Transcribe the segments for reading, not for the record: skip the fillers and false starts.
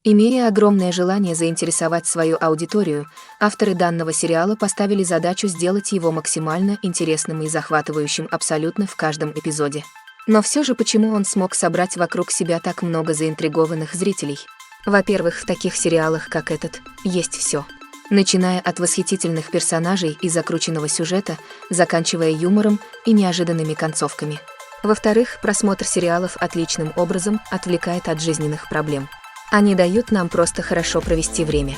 Имея огромное желание заинтересовать свою аудиторию, авторы данного сериала поставили задачу сделать его максимально интересным и захватывающим абсолютно в каждом эпизоде. Но все же почему он смог собрать вокруг себя так много заинтригованных зрителей? Во-первых, в таких сериалах, как этот, есть все. Начиная от восхитительных персонажей и закрученного сюжета, заканчивая юмором и неожиданными концовками. Во-вторых, просмотр сериалов отличным образом отвлекает от жизненных проблем. Они дают нам просто хорошо провести время.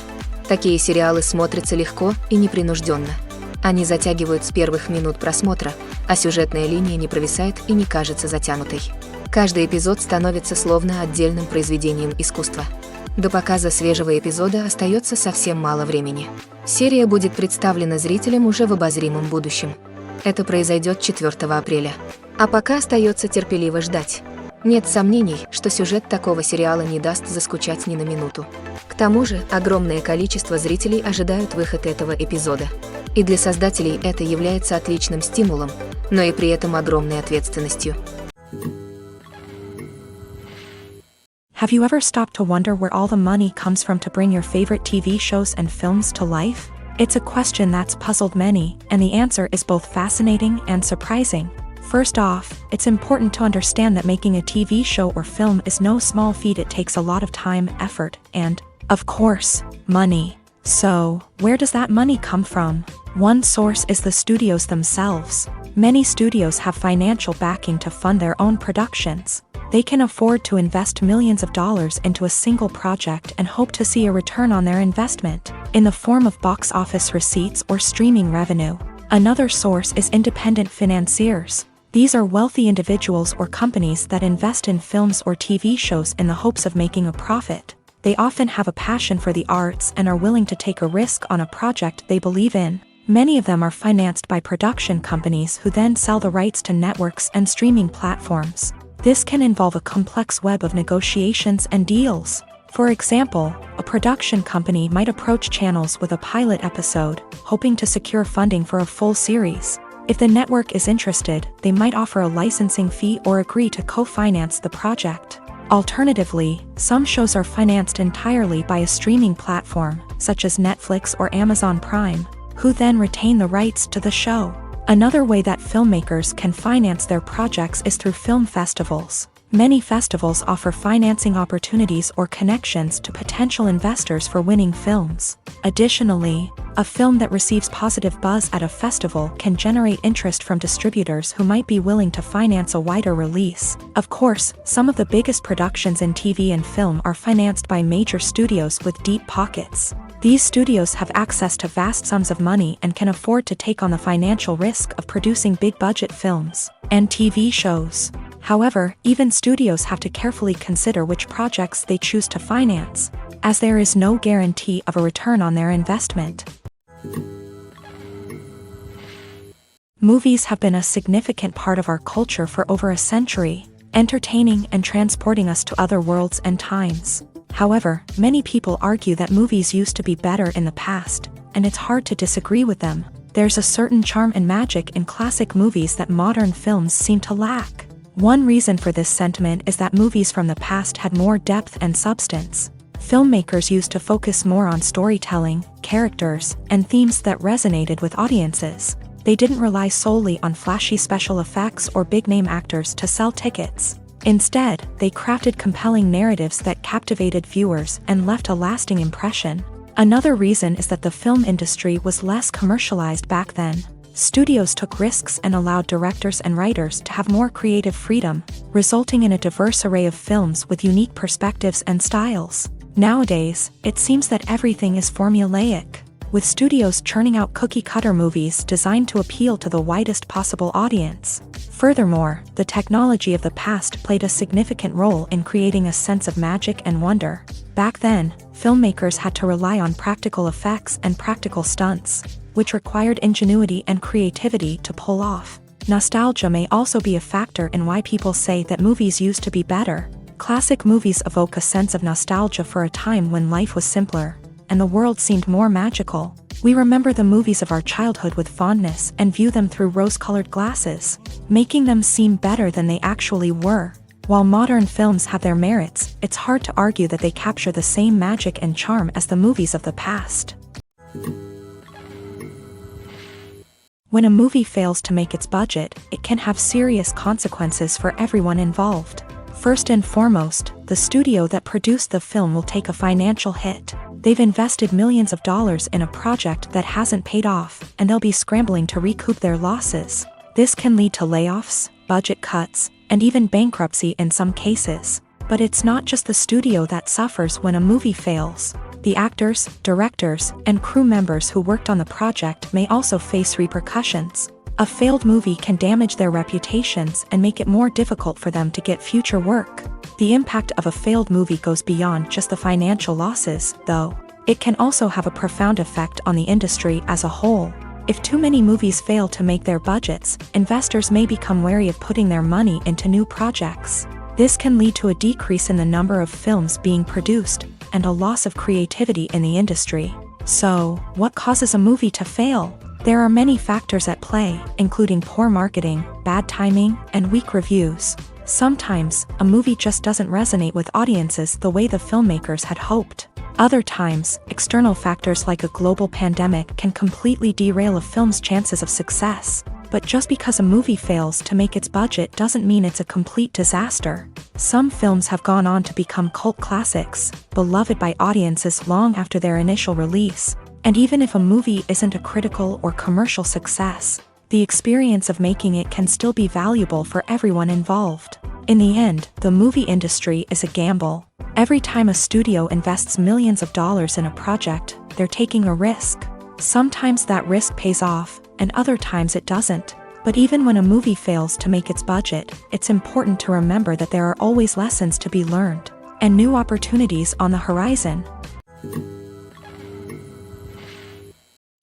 Такие сериалы смотрятся легко и непринужденно. Они затягивают с первых минут просмотра, а сюжетная линия не провисает и не кажется затянутой. Каждый эпизод становится словно отдельным произведением искусства. До показа свежего эпизода остается совсем мало времени. Серия будет представлена зрителям уже в обозримом будущем. Это произойдет 4 апреля. А пока остается терпеливо ждать. Нет сомнений, что сюжет такого сериала не даст заскучать ни на минуту. К тому же, огромное количество зрителей ожидают выход этого эпизода. И для создателей это является отличным стимулом, но и при этом огромной ответственностью. Have you ever stopped to wonder where all the money comes from to bring your favorite TV shows and films to life? It's a question that's puzzled many, and the answer is both fascinating and surprising. First off, it's important to understand that making a TV show or film is no small feat. It takes a lot of time, effort, and, of course, money. So, where does that money come from? One source is the studios themselves. Many studios have financial backing to fund their own productions. They can afford to invest millions of dollars into a single project and hope to see a return on their investment, in the form of box office receipts or streaming revenue. Another source is independent financiers. These are wealthy individuals or companies that invest in films or TV shows in the hopes of making a profit. They often have a passion for the arts and are willing to take a risk on a project they believe in. Many of them are financed by production companies who then sell the rights to networks and streaming platforms. This can involve a complex web of negotiations and deals. For example, a production company might approach channels with a pilot episode, hoping to secure funding for a full series. If the network is interested, they might offer a licensing fee or agree to co-finance the project. Alternatively, some shows are financed entirely by a streaming platform, such as Netflix or Amazon Prime, who then retain the rights to the show. Another way that filmmakers can finance their projects is through film festivals. Many festivals offer financing opportunities or connections to potential investors for winning films. Additionally, a film that receives positive buzz at a festival can generate interest from distributors who might be willing to finance a wider release. Of course, some of the biggest productions in TV and film are financed by major studios with deep pockets. These studios have access to vast sums of money and can afford to take on the financial risk of producing big-budget films and TV shows. However, even studios have to carefully consider which projects they choose to finance, as there is no guarantee of a return on their investment. Movies have been a significant part of our culture for over a century, entertaining and transporting us to other worlds and times. However, many people argue that movies used to be better in the past, and it's hard to disagree with them. There's a certain charm and magic in classic movies that modern films seem to lack. One reason for this sentiment is that movies from the past had more depth and substance. Filmmakers used to focus more on storytelling, characters, and themes that resonated with audiences. They didn't rely solely on flashy special effects or big-name actors to sell tickets. Instead, they crafted compelling narratives that captivated viewers and left a lasting impression. Another reason is that the film industry was less commercialized back then. Studios took risks and allowed directors and writers to have more creative freedom, resulting in a diverse array of films with unique perspectives and styles. Nowadays, it seems that everything is formulaic, with studios churning out cookie-cutter movies designed to appeal to the widest possible audience. Furthermore, the technology of the past played a significant role in creating a sense of magic and wonder. Back then, filmmakers had to rely on practical effects and practical stunts, which required ingenuity and creativity to pull off. Nostalgia may also be a factor in why people say that movies used to be better. Classic movies evoke a sense of nostalgia for a time when life was simpler, and the world seemed more magical. We remember the movies of our childhood with fondness and view them through rose-colored glasses, making them seem better than they actually were. While modern films have their merits, it's hard to argue that they capture the same magic and charm as the movies of the past. When a movie fails to make its budget, it can have serious consequences for everyone involved. First and foremost, the studio that produced the film will take a financial hit. They've invested millions of dollars in a project that hasn't paid off, and they'll be scrambling to recoup their losses. This can lead to layoffs, budget cuts, and even bankruptcy in some cases. But it's not just the studio that suffers when a movie fails. The actors, directors, and crew members who worked on the project may also face repercussions. A failed movie can damage their reputations and make it more difficult for them to get future work. The impact of a failed movie goes beyond just the financial losses, though. It can also have a profound effect on the industry as a whole. If too many movies fail to make their budgets, investors may become wary of putting their money into new projects. This can lead to a decrease in the number of films being produced, and a loss of creativity in the industry. So, what causes a movie to fail? There are many factors at play, including poor marketing, bad timing, and weak reviews. Sometimes, a movie just doesn't resonate with audiences the way the filmmakers had hoped. Other times, external factors like a global pandemic can completely derail a film's chances of success. But just because a movie fails to make its budget doesn't mean it's a complete disaster. Some films have gone on to become cult classics, beloved by audiences long after their initial release. And even if a movie isn't a critical or commercial success, the experience of making it can still be valuable for everyone involved. In the end, the movie industry is a gamble. Every time a studio invests millions of dollars in a project, they're taking a risk. Sometimes that risk pays off, and other times it doesn't. But even when a movie fails to make its budget, it's important to remember that there are always lessons to be learned, and new opportunities on the horizon.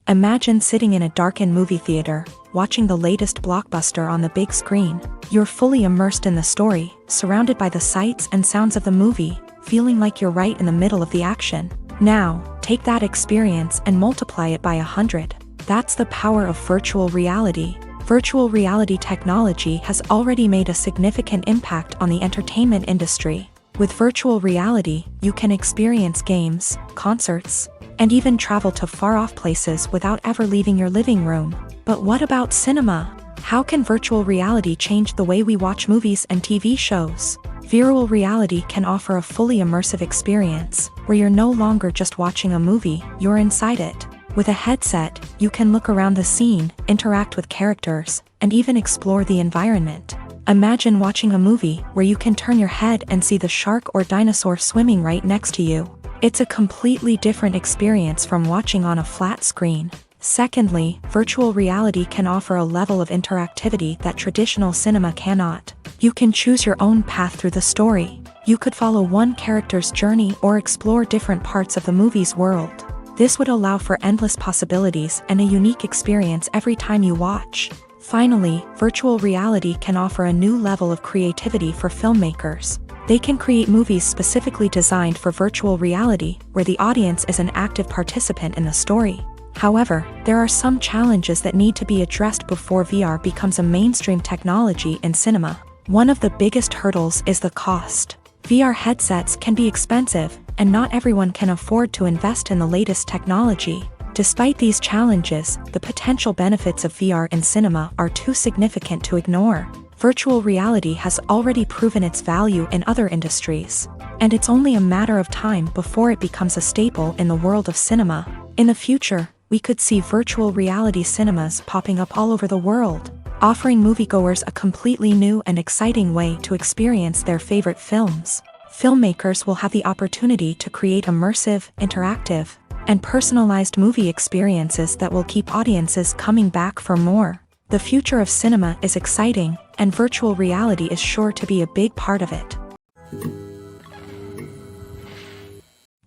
Imagine sitting in a darkened movie theater, watching the latest blockbuster on the big screen. You're fully immersed in the story, surrounded by the sights and sounds of the movie, feeling like you're right in the middle of the action. Now, take that experience and multiply it by 100. That's the power of virtual reality. Virtual reality technology has already made a significant impact on the entertainment industry. With virtual reality, you can experience games, concerts, and even travel to far-off places without ever leaving your living room. But what about cinema? How can virtual reality change the way we watch movies and TV shows? Virtual reality can offer a fully immersive experience, where you're no longer just watching a movie, you're inside it. With a headset, you can look around the scene, interact with characters, and even explore the environment. Imagine watching a movie where you can turn your head and see the shark or dinosaur swimming right next to you. It's a completely different experience from watching on a flat screen. Secondly, virtual reality can offer a level of interactivity that traditional cinema cannot. You can choose your own path through the story. You could follow one character's journey or explore different parts of the movie's world. This would allow for endless possibilities and a unique experience every time you watch. Finally, virtual reality can offer a new level of creativity for filmmakers. They can create movies specifically designed for virtual reality, where the audience is an active participant in the story. However, there are some challenges that need to be addressed before VR becomes a mainstream technology in cinema. One of the biggest hurdles is the cost. VR headsets can be expensive, and not everyone can afford to invest in the latest technology. Despite these challenges, the potential benefits of VR in cinema are too significant to ignore. Virtual reality has already proven its value in other industries, and it's only a matter of time before it becomes a staple in the world of cinema. In the future, we could see virtual reality cinemas popping up all over the world, offering moviegoers a completely new and exciting way to experience their favorite films. Filmmakers will have the opportunity to create immersive, interactive, and personalized movie experiences that will keep audiences coming back for more. The future of cinema is exciting, and virtual reality is sure to be a big part of it.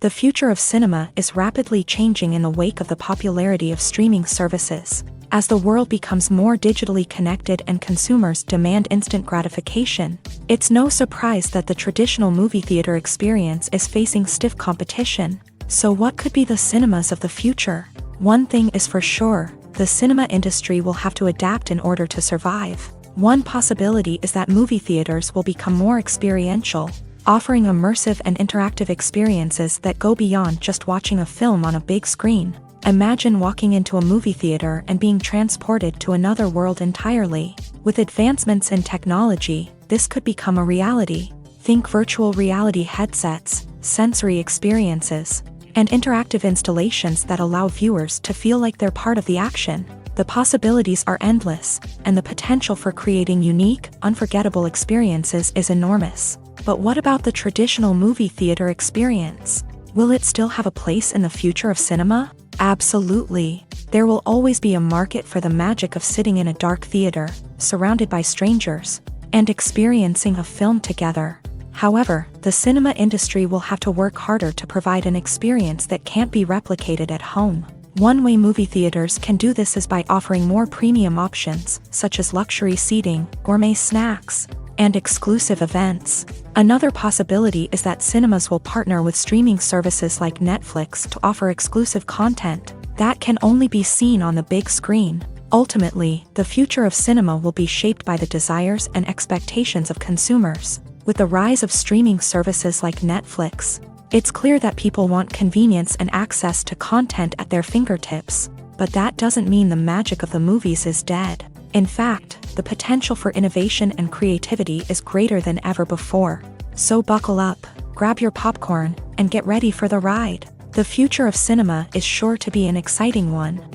The future of cinema is rapidly changing in the wake of the popularity of streaming services. As the world becomes more digitally connected and consumers demand instant gratification, it's no surprise that the traditional movie theater experience is facing stiff competition. So what could be the cinemas of the future? One thing is for sure, the cinema industry will have to adapt in order to survive. One possibility is that movie theaters will become more experiential, offering immersive and interactive experiences that go beyond just watching a film on a big screen. Imagine walking into a movie theater and being transported to another world entirely. With advancements in technology, this could become a reality. Think virtual reality headsets, sensory experiences, and interactive installations that allow viewers to feel like they're part of the action. The possibilities are endless, and the potential for creating unique, unforgettable experiences is enormous. But what about the traditional movie theater experience? Will it still have a place in the future of cinema? Absolutely. There will always be a market for the magic of sitting in a dark theater, surrounded by strangers, and experiencing a film together. However, the cinema industry will have to work harder to provide an experience that can't be replicated at home. One way movie theaters can do this is by offering more premium options, such as luxury seating, gourmet snacks, and exclusive events. Another possibility is that cinemas will partner with streaming services like Netflix to offer exclusive content that can only be seen on the big screen. Ultimately, the future of cinema will be shaped by the desires and expectations of consumers. With the rise of streaming services like Netflix, it's clear that people want convenience and access to content at their fingertips. But that doesn't mean the magic of the movies is dead. In fact, the potential for innovation and creativity is greater than ever before. So buckle up, grab your popcorn, and get ready for the ride. The future of cinema is sure to be an exciting one.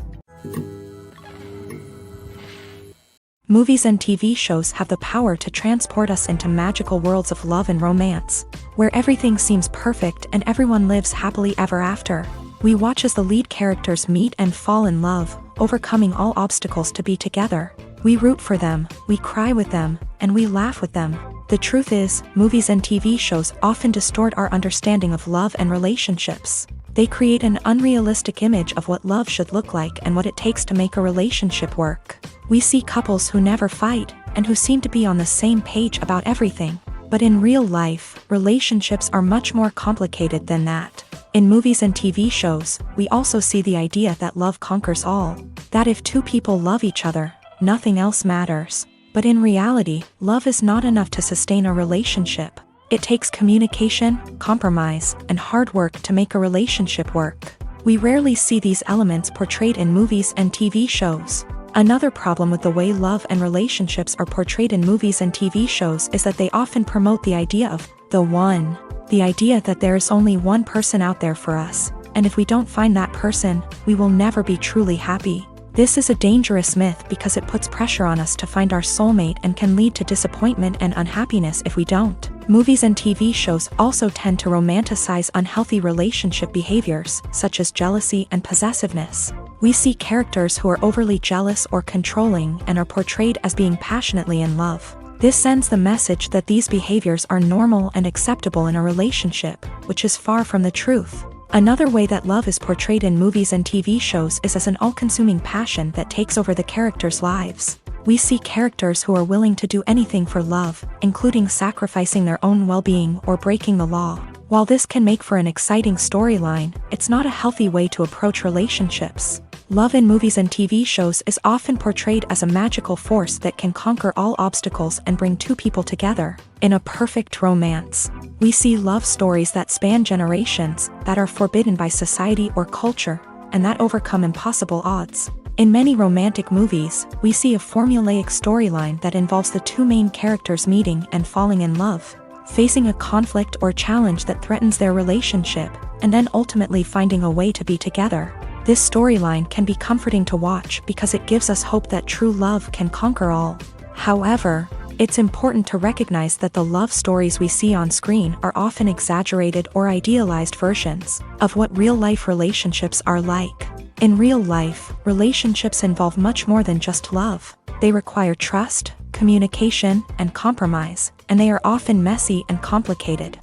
Movies and TV shows have the power to transport us into magical worlds of love and romance, where everything seems perfect and everyone lives happily ever after. We watch as the lead characters meet and fall in love, overcoming all obstacles to be together. We root for them, we cry with them, and we laugh with them. The truth is, movies and TV shows often distort our understanding of love and relationships. They create an unrealistic image of what love should look like and what it takes to make a relationship work. We see couples who never fight, and who seem to be on the same page about everything. But in real life, relationships are much more complicated than that. In movies and TV shows, we also see the idea that love conquers all. That if two people love each other, nothing else matters. But in reality, love is not enough to sustain a relationship. It takes communication, compromise, and hard work to make a relationship work. We rarely see these elements portrayed in movies and TV shows. Another problem with the way love and relationships are portrayed in movies and TV shows is that they often promote the idea of the one. The idea that there is only one person out there for us, and if we don't find that person, we will never be truly happy. This is a dangerous myth because it puts pressure on us to find our soulmate and can lead to disappointment and unhappiness if we don't. Movies and TV shows also tend to romanticize unhealthy relationship behaviors, such as jealousy and possessiveness. We see characters who are overly jealous or controlling and are portrayed as being passionately in love. This sends the message that these behaviors are normal and acceptable in a relationship, which is far from the truth. Another way that love is portrayed in movies and TV shows is as an all-consuming passion that takes over the characters' lives. We see characters who are willing to do anything for love, including sacrificing their own well-being or breaking the law. While this can make for an exciting storyline, it's not a healthy way to approach relationships. Love in movies and TV shows is often portrayed as a magical force that can conquer all obstacles and bring two people together. In a perfect romance, we see love stories that span generations, that are forbidden by society or culture, and that overcome impossible odds. In many romantic movies, we see a formulaic storyline that involves the two main characters meeting and falling in love, facing a conflict or challenge that threatens their relationship, and then ultimately finding a way to be together. This storyline can be comforting to watch because it gives us hope that true love can conquer all. However, it's important to recognize that the love stories we see on screen are often exaggerated or idealized versions of what real-life relationships are like. In real life, relationships involve much more than just love. They require trust, communication, and compromise, and they are often messy and complicated.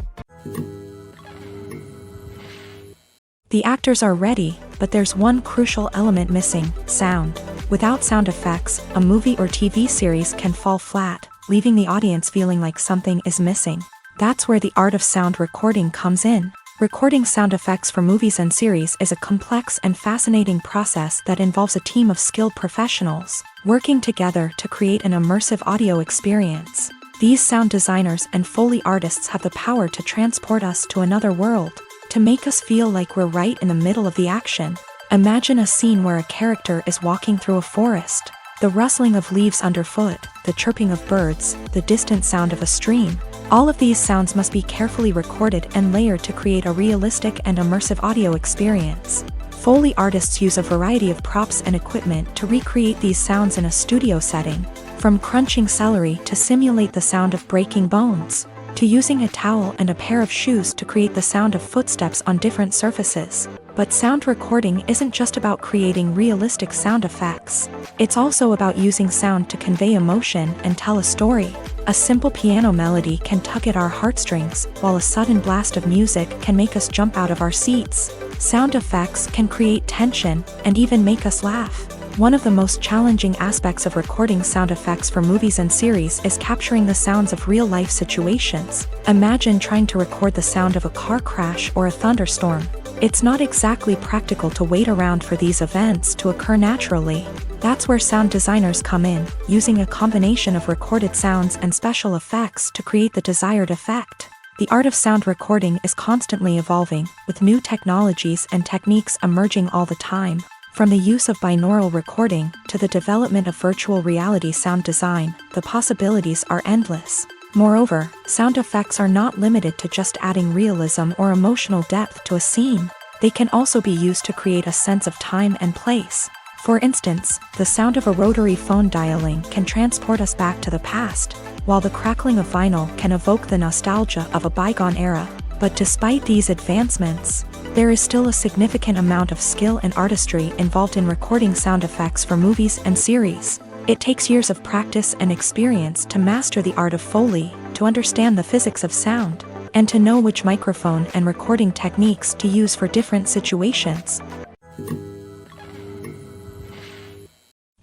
The actors are ready, but there's one crucial element missing: sound. Without sound effects, a movie or TV series can fall flat, leaving the audience feeling like something is missing. That's where the art of sound recording comes in. Recording sound effects for movies and series is a complex and fascinating process that involves a team of skilled professionals, working together to create an immersive audio experience. These sound designers and Foley artists have the power to transport us to another world, to make us feel like we're right in the middle of the action. Imagine a scene where a character is walking through a forest. The rustling of leaves underfoot, the chirping of birds, the distant sound of a stream. All of these sounds must be carefully recorded and layered to create a realistic and immersive audio experience. Foley artists use a variety of props and equipment to recreate these sounds in a studio setting, from crunching celery to simulate the sound of breaking bones, to using a towel and a pair of shoes to create the sound of footsteps on different surfaces. But sound recording isn't just about creating realistic sound effects. It's also about using sound to convey emotion and tell a story. A simple piano melody can tug at our heartstrings, while a sudden blast of music can make us jump out of our seats. Sound effects can create tension and even make us laugh. One of the most challenging aspects of recording sound effects for movies and series is capturing the sounds of real-life situations. Imagine trying to record the sound of a car crash or a thunderstorm. It's not exactly practical to wait around for these events to occur naturally. That's where sound designers come in, using a combination of recorded sounds and special effects to create the desired effect. The art of sound recording is constantly evolving, with new technologies and techniques emerging all the time. From the use of binaural recording to the development of virtual reality sound design, the possibilities are endless. Moreover, sound effects are not limited to just adding realism or emotional depth to a scene. They can also be used to create a sense of time and place. For instance, the sound of a rotary phone dialing can transport us back to the past, while the crackling of vinyl can evoke the nostalgia of a bygone era. But despite these advancements, there is still a significant amount of skill and artistry involved in recording sound effects for movies and series. It takes years of practice and experience to master the art of Foley, to understand the physics of sound, and to know which microphone and recording techniques to use for different situations.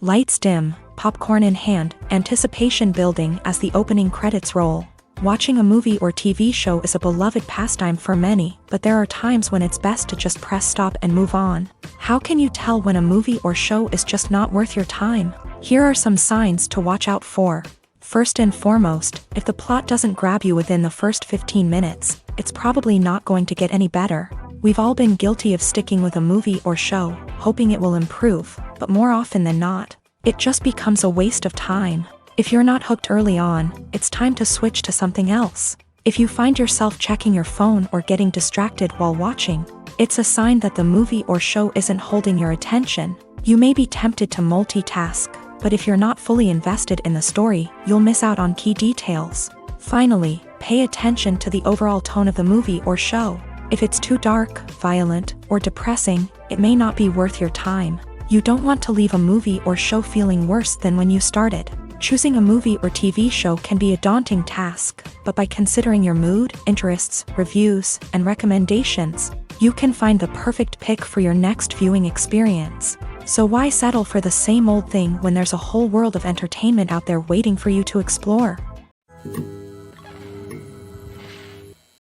Lights dim, popcorn in hand, anticipation building as the opening credits roll. Watching a movie or TV show is a beloved pastime for many, but there are times when it's best to just press stop and move on. How can you tell when a movie or show is just not worth your time? Here are some signs to watch out for. First and foremost, if the plot doesn't grab you within the first 15 minutes, it's probably not going to get any better. We've all been guilty of sticking with a movie or show, hoping it will improve, but more often than not, it just becomes a waste of time. If you're not hooked early on, it's time to switch to something else. If you find yourself checking your phone or getting distracted while watching, it's a sign that the movie or show isn't holding your attention. You may be tempted to multitask, but if you're not fully invested in the story, you'll miss out on key details. Finally, pay attention to the overall tone of the movie or show. If it's too dark, violent, or depressing, it may not be worth your time. You don't want to leave a movie or show feeling worse than when you started. Choosing a movie or TV show can be a daunting task, but by considering your mood, interests, reviews, and recommendations, you can find the perfect pick for your next viewing experience. So why settle for the same old thing when there's a whole world of entertainment out there waiting for you to explore?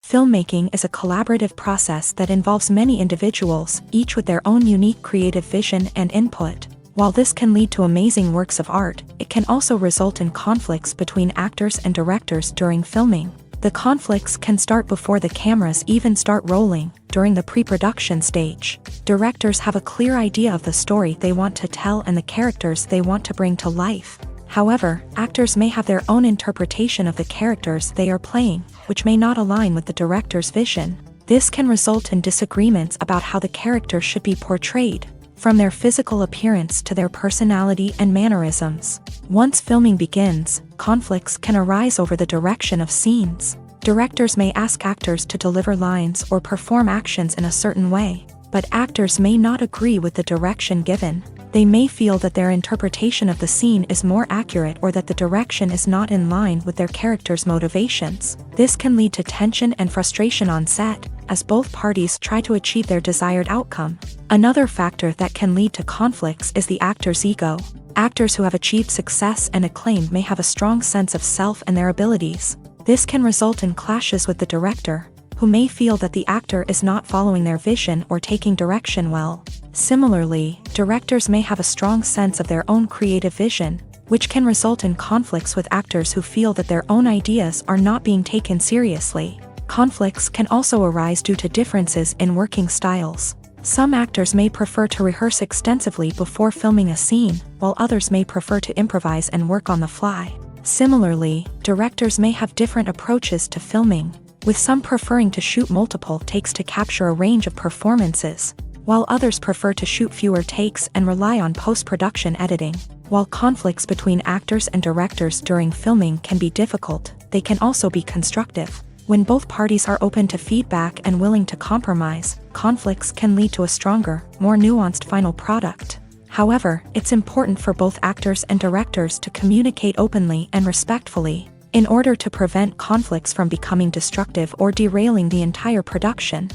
Filmmaking is a collaborative process that involves many individuals, each with their own unique creative vision and input. While this can lead to amazing works of art, it can also result in conflicts between actors and directors during filming. The conflicts can start before the cameras even start rolling, during the pre-production stage. Directors have a clear idea of the story they want to tell and the characters they want to bring to life. However, actors may have their own interpretation of the characters they are playing, which may not align with the director's vision. This can result in disagreements about how the character should be portrayed, from their physical appearance to their personality and mannerisms. Once filming begins, conflicts can arise over the direction of scenes. Directors may ask actors to deliver lines or perform actions in a certain way, but actors may not agree with the direction given. They may feel that their interpretation of the scene is more accurate or that the direction is not in line with their character's motivations. This can lead to tension and frustration on set, as both parties try to achieve their desired outcome. Another factor that can lead to conflicts is the actor's ego. Actors who have achieved success and acclaim may have a strong sense of self and their abilities. This can result in clashes with the director, who may feel that the actor is not following their vision or taking direction well. Similarly, directors may have a strong sense of their own creative vision, which can result in conflicts with actors who feel that their own ideas are not being taken seriously. Conflicts can also arise due to differences in working styles. Some actors may prefer to rehearse extensively before filming a scene, while others may prefer to improvise and work on the fly. Similarly, directors may have different approaches to filming, with some preferring to shoot multiple takes to capture a range of performances, while others prefer to shoot fewer takes and rely on post-production editing. While conflicts between actors and directors during filming can be difficult, they can also be constructive. When both parties are open to feedback and willing to compromise, conflicts can lead to a stronger, more nuanced final product. However, it's important for both actors and directors to communicate openly and respectfully, in order to prevent conflicts from becoming destructive or derailing the entire production.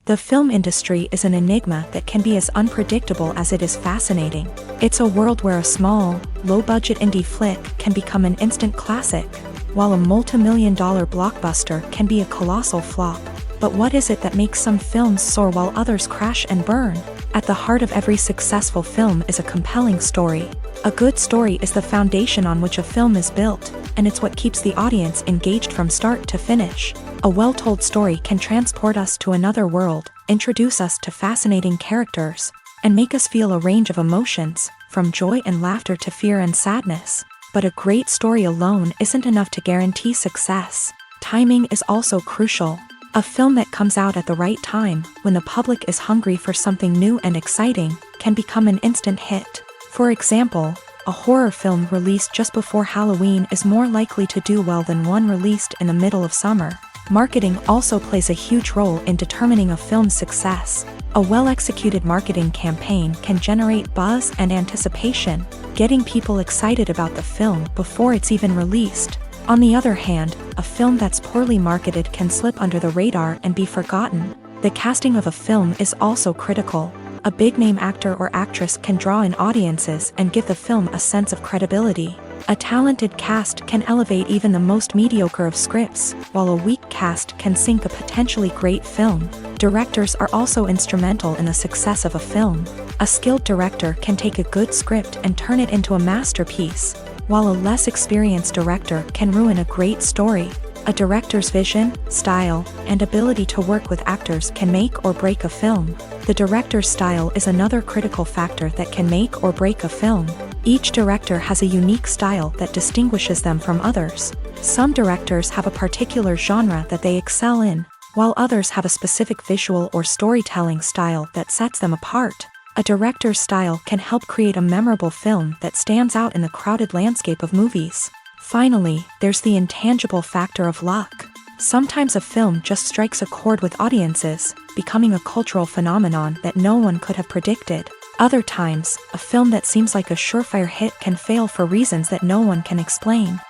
The film industry is an enigma that can be as unpredictable as it is fascinating. It's a world where a small, low-budget indie flick can become an instant classic, while a multi-million-dollar blockbuster can be a colossal flop. But what is it that makes some films soar while others crash and burn? At the heart of every successful film is a compelling story. A good story is the foundation on which a film is built, and it's what keeps the audience engaged from start to finish. A well-told story can transport us to another world, introduce us to fascinating characters, and make us feel a range of emotions, from joy and laughter to fear and sadness. But a great story alone isn't enough to guarantee success. Timing is also crucial. A film that comes out at the right time, when the public is hungry for something new and exciting, can become an instant hit. For example, a horror film released just before Halloween is more likely to do well than one released in the middle of summer. Marketing also plays a huge role in determining a film's success. A well-executed marketing campaign can generate buzz and anticipation, getting people excited about the film before it's even released. On the other hand, a film that's poorly marketed can slip under the radar and be forgotten. The casting of a film is also critical. A big-name actor or actress can draw in audiences and give the film a sense of credibility. A talented cast can elevate even the most mediocre of scripts, while a weak cast can sink a potentially great film. Directors are also instrumental in the success of a film. A skilled director can take a good script and turn it into a masterpiece, while a less experienced director can ruin a great story. A director's vision, style, and ability to work with actors can make or break a film. The director's style is another critical factor that can make or break a film. Each director has a unique style that distinguishes them from others. Some directors have a particular genre that they excel in, while others have a specific visual or storytelling style that sets them apart. A director's style can help create a memorable film that stands out in the crowded landscape of movies. Finally, there's the intangible factor of luck. Sometimes a film just strikes a chord with audiences, becoming a cultural phenomenon that no one could have predicted. Other times, a film that seems like a surefire hit can fail for reasons that no one can explain.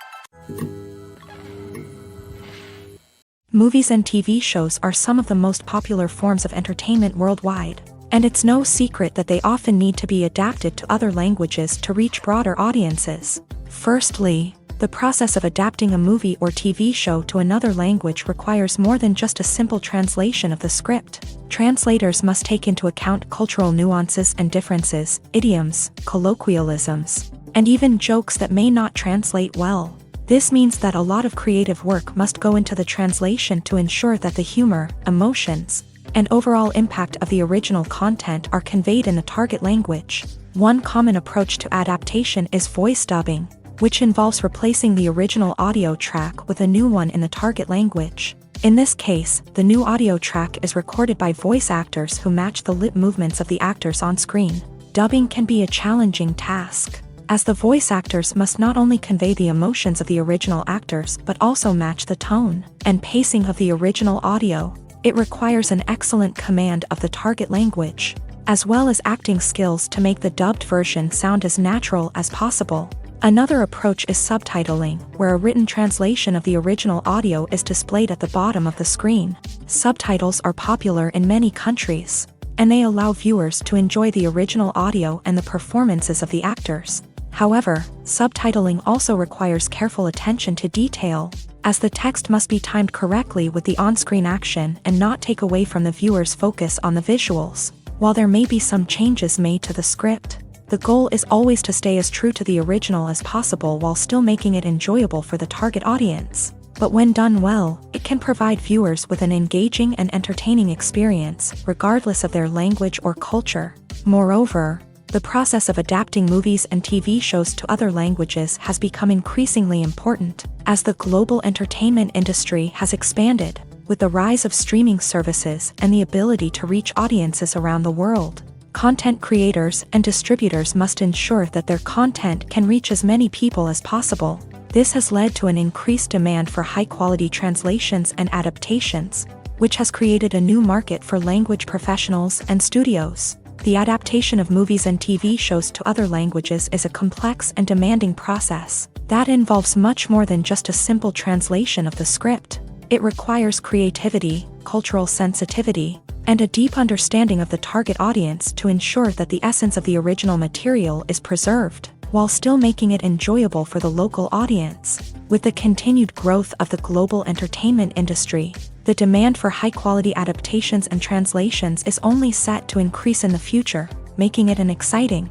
Movies and TV shows are some of the most popular forms of entertainment worldwide, and it's no secret that they often need to be adapted to other languages to reach broader audiences. Firstly, the process of adapting a movie or TV show to another language requires more than just a simple translation of the script. Translators must take into account cultural nuances and differences, idioms, colloquialisms, and even jokes that may not translate well. This means that a lot of creative work must go into the translation to ensure that the humor, emotions, and overall impact of the original content are conveyed in the target language. One common approach to adaptation is voice dubbing, which involves replacing the original audio track with a new one in the target language. In this case, the new audio track is recorded by voice actors who match the lip movements of the actors on screen. Dubbing can be a challenging task, as the voice actors must not only convey the emotions of the original actors but also match the tone and pacing of the original audio. It requires an excellent command of the target language, as well as acting skills to make the dubbed version sound as natural as possible. Another approach is subtitling, where a written translation of the original audio is displayed at the bottom of the screen. Subtitles are popular in many countries, and they allow viewers to enjoy the original audio and the performances of the actors. However, subtitling also requires careful attention to detail, as the text must be timed correctly with the on-screen action and not take away from the viewer's focus on the visuals. While there may be some changes made to the script, the goal is always to stay as true to the original as possible while still making it enjoyable for the target audience. But when done well, it can provide viewers with an engaging and entertaining experience, regardless of their language or culture. Moreover, the process of adapting movies and TV shows to other languages has become increasingly important, as the global entertainment industry has expanded, with the rise of streaming services and the ability to reach audiences around the world. Content creators and distributors must ensure that their content can reach as many people as possible. This has led to an increased demand for high-quality translations and adaptations, which has created a new market for language professionals and studios. The adaptation of movies and TV shows to other languages is a complex and demanding process that involves much more than just a simple translation of the script. It requires creativity, cultural sensitivity, and a deep understanding of the target audience to ensure that the essence of the original material is preserved, while still making it enjoyable for the local audience. With the continued growth of the global entertainment industry, the demand for high-quality adaptations and translations is only set to increase in the future, making it an exciting.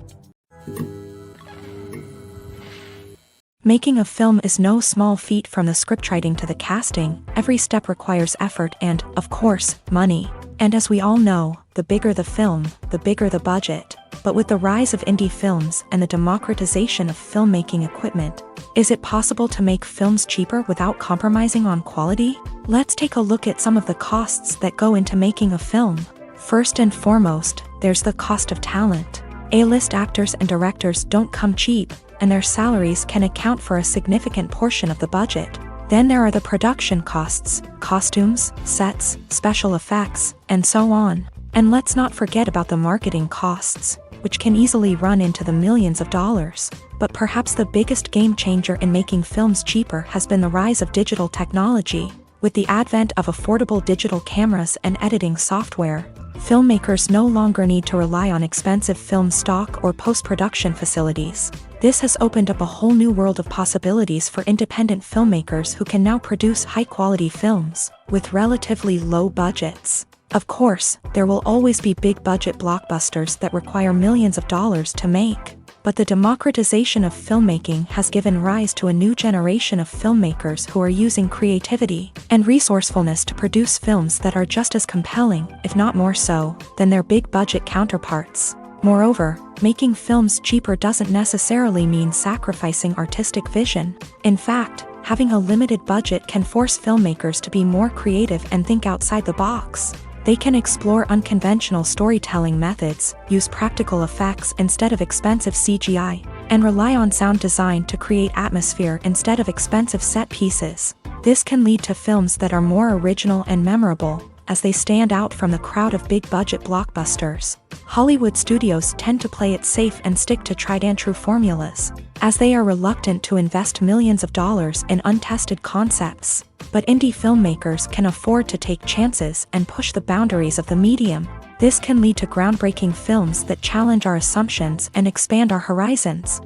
Making a film is no small feat. From the scriptwriting to the casting, every step requires effort and, of course, money. And as we all know, the bigger the film, the bigger the budget. But with the rise of indie films and the democratization of filmmaking equipment, is it possible to make films cheaper without compromising on quality? Let's take a look at some of the costs that go into making a film. First and foremost, there's the cost of talent. A-list actors and directors don't come cheap, and their salaries can account for a significant portion of the budget. Then there are the production costs, costumes, sets, special effects, and so on. And let's not forget about the marketing costs, which can easily run into the millions of dollars. But perhaps the biggest game changer in making films cheaper has been the rise of digital technology. With the advent of affordable digital cameras and editing software, filmmakers no longer need to rely on expensive film stock or post-production facilities. This has opened up a whole new world of possibilities for independent filmmakers who can now produce high-quality films with relatively low budgets. Of course, there will always be big-budget blockbusters that require millions of dollars to make. But the democratization of filmmaking has given rise to a new generation of filmmakers who are using creativity and resourcefulness to produce films that are just as compelling, if not more so, than their big-budget counterparts. Moreover, making films cheaper doesn't necessarily mean sacrificing artistic vision. In fact, having a limited budget can force filmmakers to be more creative and think outside the box. They can explore unconventional storytelling methods, use practical effects instead of expensive CGI, and rely on sound design to create atmosphere instead of expensive set pieces. This can lead to films that are more original and memorable, as they stand out from the crowd of big-budget blockbusters. Hollywood studios tend to play it safe and stick to tried-and-true formulas, as they are reluctant to invest millions of dollars in untested concepts. But indie filmmakers can afford to take chances and push the boundaries of the medium. This can lead to groundbreaking films that challenge our assumptions and expand our horizons.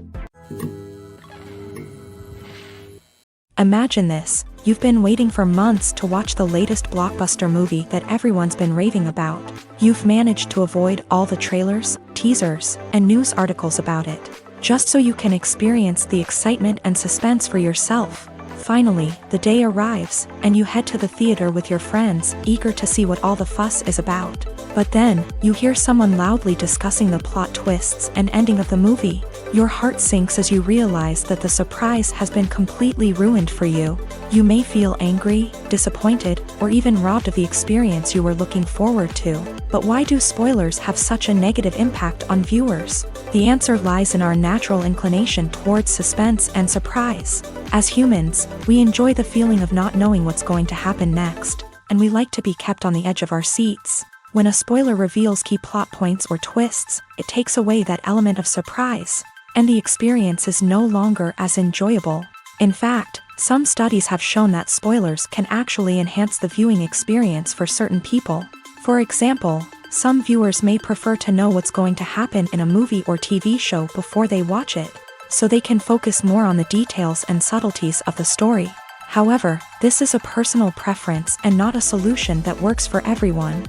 Imagine this. You've been waiting for months to watch the latest blockbuster movie that everyone's been raving about. You've managed to avoid all the trailers, teasers, and news articles about it, just so you can experience the excitement and suspense for yourself. Finally, the day arrives, and you head to the theater with your friends, eager to see what all the fuss is about. But then, you hear someone loudly discussing the plot twists and ending of the movie. Your heart sinks as you realize that the surprise has been completely ruined for you. You may feel angry, disappointed, or even robbed of the experience you were looking forward to. But why do spoilers have such a negative impact on viewers? The answer lies in our natural inclination towards suspense and surprise. As humans, we enjoy the feeling of not knowing what's going to happen next, and we like to be kept on the edge of our seats. When a spoiler reveals key plot points or twists, it takes away that element of surprise, and the experience is no longer as enjoyable. In fact, some studies have shown that spoilers can actually enhance the viewing experience for certain people. For example, some viewers may prefer to know what's going to happen in a movie or TV show before they watch it, so they can focus more on the details and subtleties of the story. However, this is a personal preference and not a solution that works for everyone.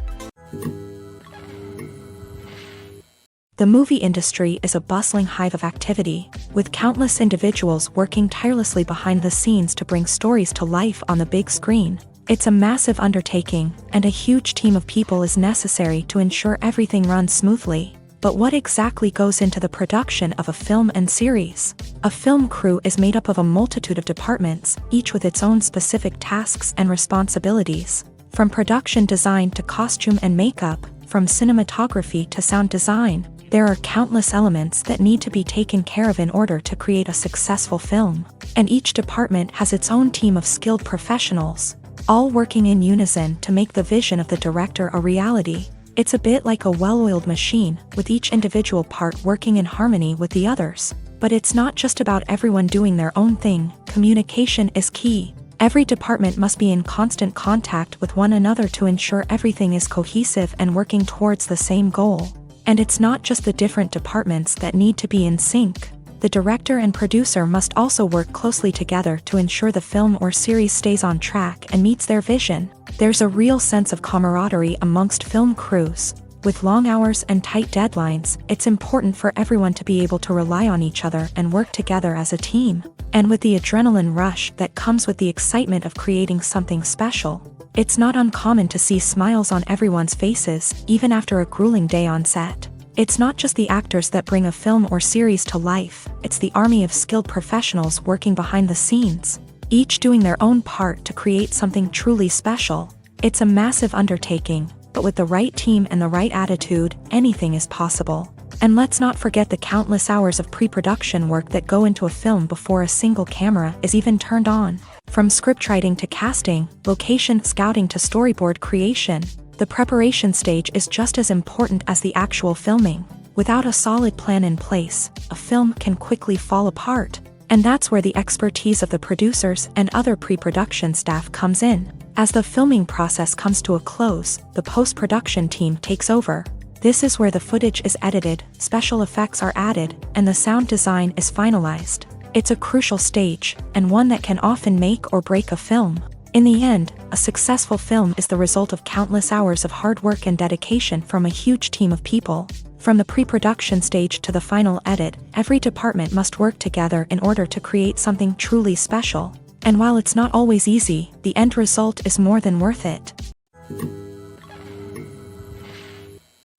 The movie industry is a bustling hive of activity, with countless individuals working tirelessly behind the scenes to bring stories to life on the big screen. It's a massive undertaking, and a huge team of people is necessary to ensure everything runs smoothly. But what exactly goes into the production of a film and series? A film crew is made up of a multitude of departments, each with its own specific tasks and responsibilities. From production design to costume and makeup, from cinematography to sound design, there are countless elements that need to be taken care of in order to create a successful film. And each department has its own team of skilled professionals, all working in unison to make the vision of the director a reality. It's a bit like a well-oiled machine, with each individual part working in harmony with the others. But it's not just about everyone doing their own thing. Communication is key. Every department must be in constant contact with one another to ensure everything is cohesive and working towards the same goal. And it's not just the different departments that need to be in sync. The director and producer must also work closely together to ensure the film or series stays on track and meets their vision. There's a real sense of camaraderie amongst film crews. With long hours and tight deadlines, it's important for everyone to be able to rely on each other and work together as a team. And with the adrenaline rush that comes with the excitement of creating something special, it's not uncommon to see smiles on everyone's faces, even after a grueling day on set. It's not just the actors that bring a film or series to life, it's the army of skilled professionals working behind the scenes, each doing their own part to create something truly special. It's a massive undertaking, but with the right team and the right attitude, anything is possible. And let's not forget the countless hours of pre-production work that go into a film before a single camera is even turned on. From scriptwriting to casting, location scouting to storyboard creation, the preparation stage is just as important as the actual filming. Without a solid plan in place, a film can quickly fall apart. And that's where the expertise of the producers and other pre-production staff comes in. As the filming process comes to a close, the post-production team takes over. This is where the footage is edited, special effects are added, and the sound design is finalized. It's a crucial stage, and one that can often make or break a film. In the end, a successful film is the result of countless hours of hard work and dedication from a huge team of people. From the pre-production stage to the final edit, every department must work together in order to create something truly special. And while it's not always easy, the end result is more than worth it.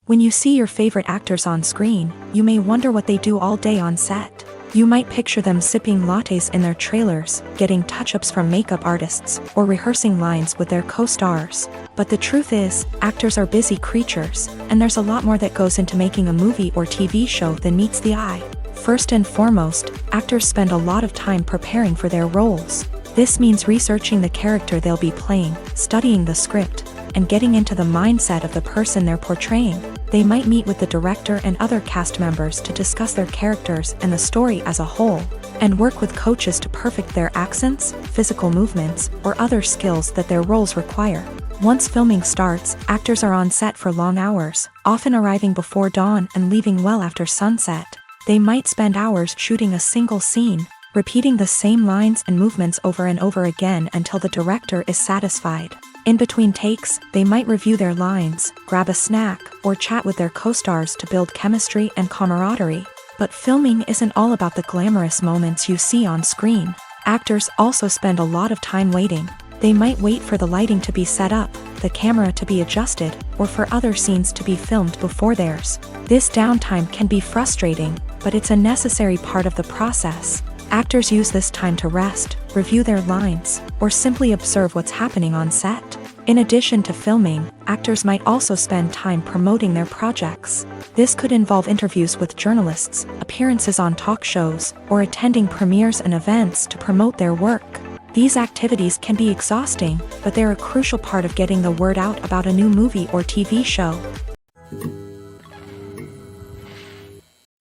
When you see your favorite actors on screen, you may wonder what they do all day on set. You might picture them sipping lattes in their trailers, getting touch-ups from makeup artists, or rehearsing lines with their co-stars. But the truth is, actors are busy creatures, and there's a lot more that goes into making a movie or TV show than meets the eye. First and foremost, actors spend a lot of time preparing for their roles. This means researching the character they'll be playing, studying the script, and getting into the mindset of the person they're portraying. They might meet with the director and other cast members to discuss their characters and the story as a whole, and work with coaches to perfect their accents, physical movements, or other skills that their roles require. Once filming starts, actors are on set for long hours, often arriving before dawn and leaving well after sunset. They might spend hours shooting a single scene, repeating the same lines and movements over and over again until the director is satisfied. In between takes, they might review their lines, grab a snack, or chat with their co-stars to build chemistry and camaraderie. But filming isn't all about the glamorous moments you see on screen. Actors also spend a lot of time waiting. They might wait for the lighting to be set up, the camera to be adjusted, or for other scenes to be filmed before theirs. This downtime can be frustrating, but it's a necessary part of the process. Actors use this time to rest, review their lines, or simply observe what's happening on set. In addition to filming, actors might also spend time promoting their projects. This could involve interviews with journalists, appearances on talk shows, or attending premieres and events to promote their work. These activities can be exhausting, but they're a crucial part of getting the word out about a new movie or TV show.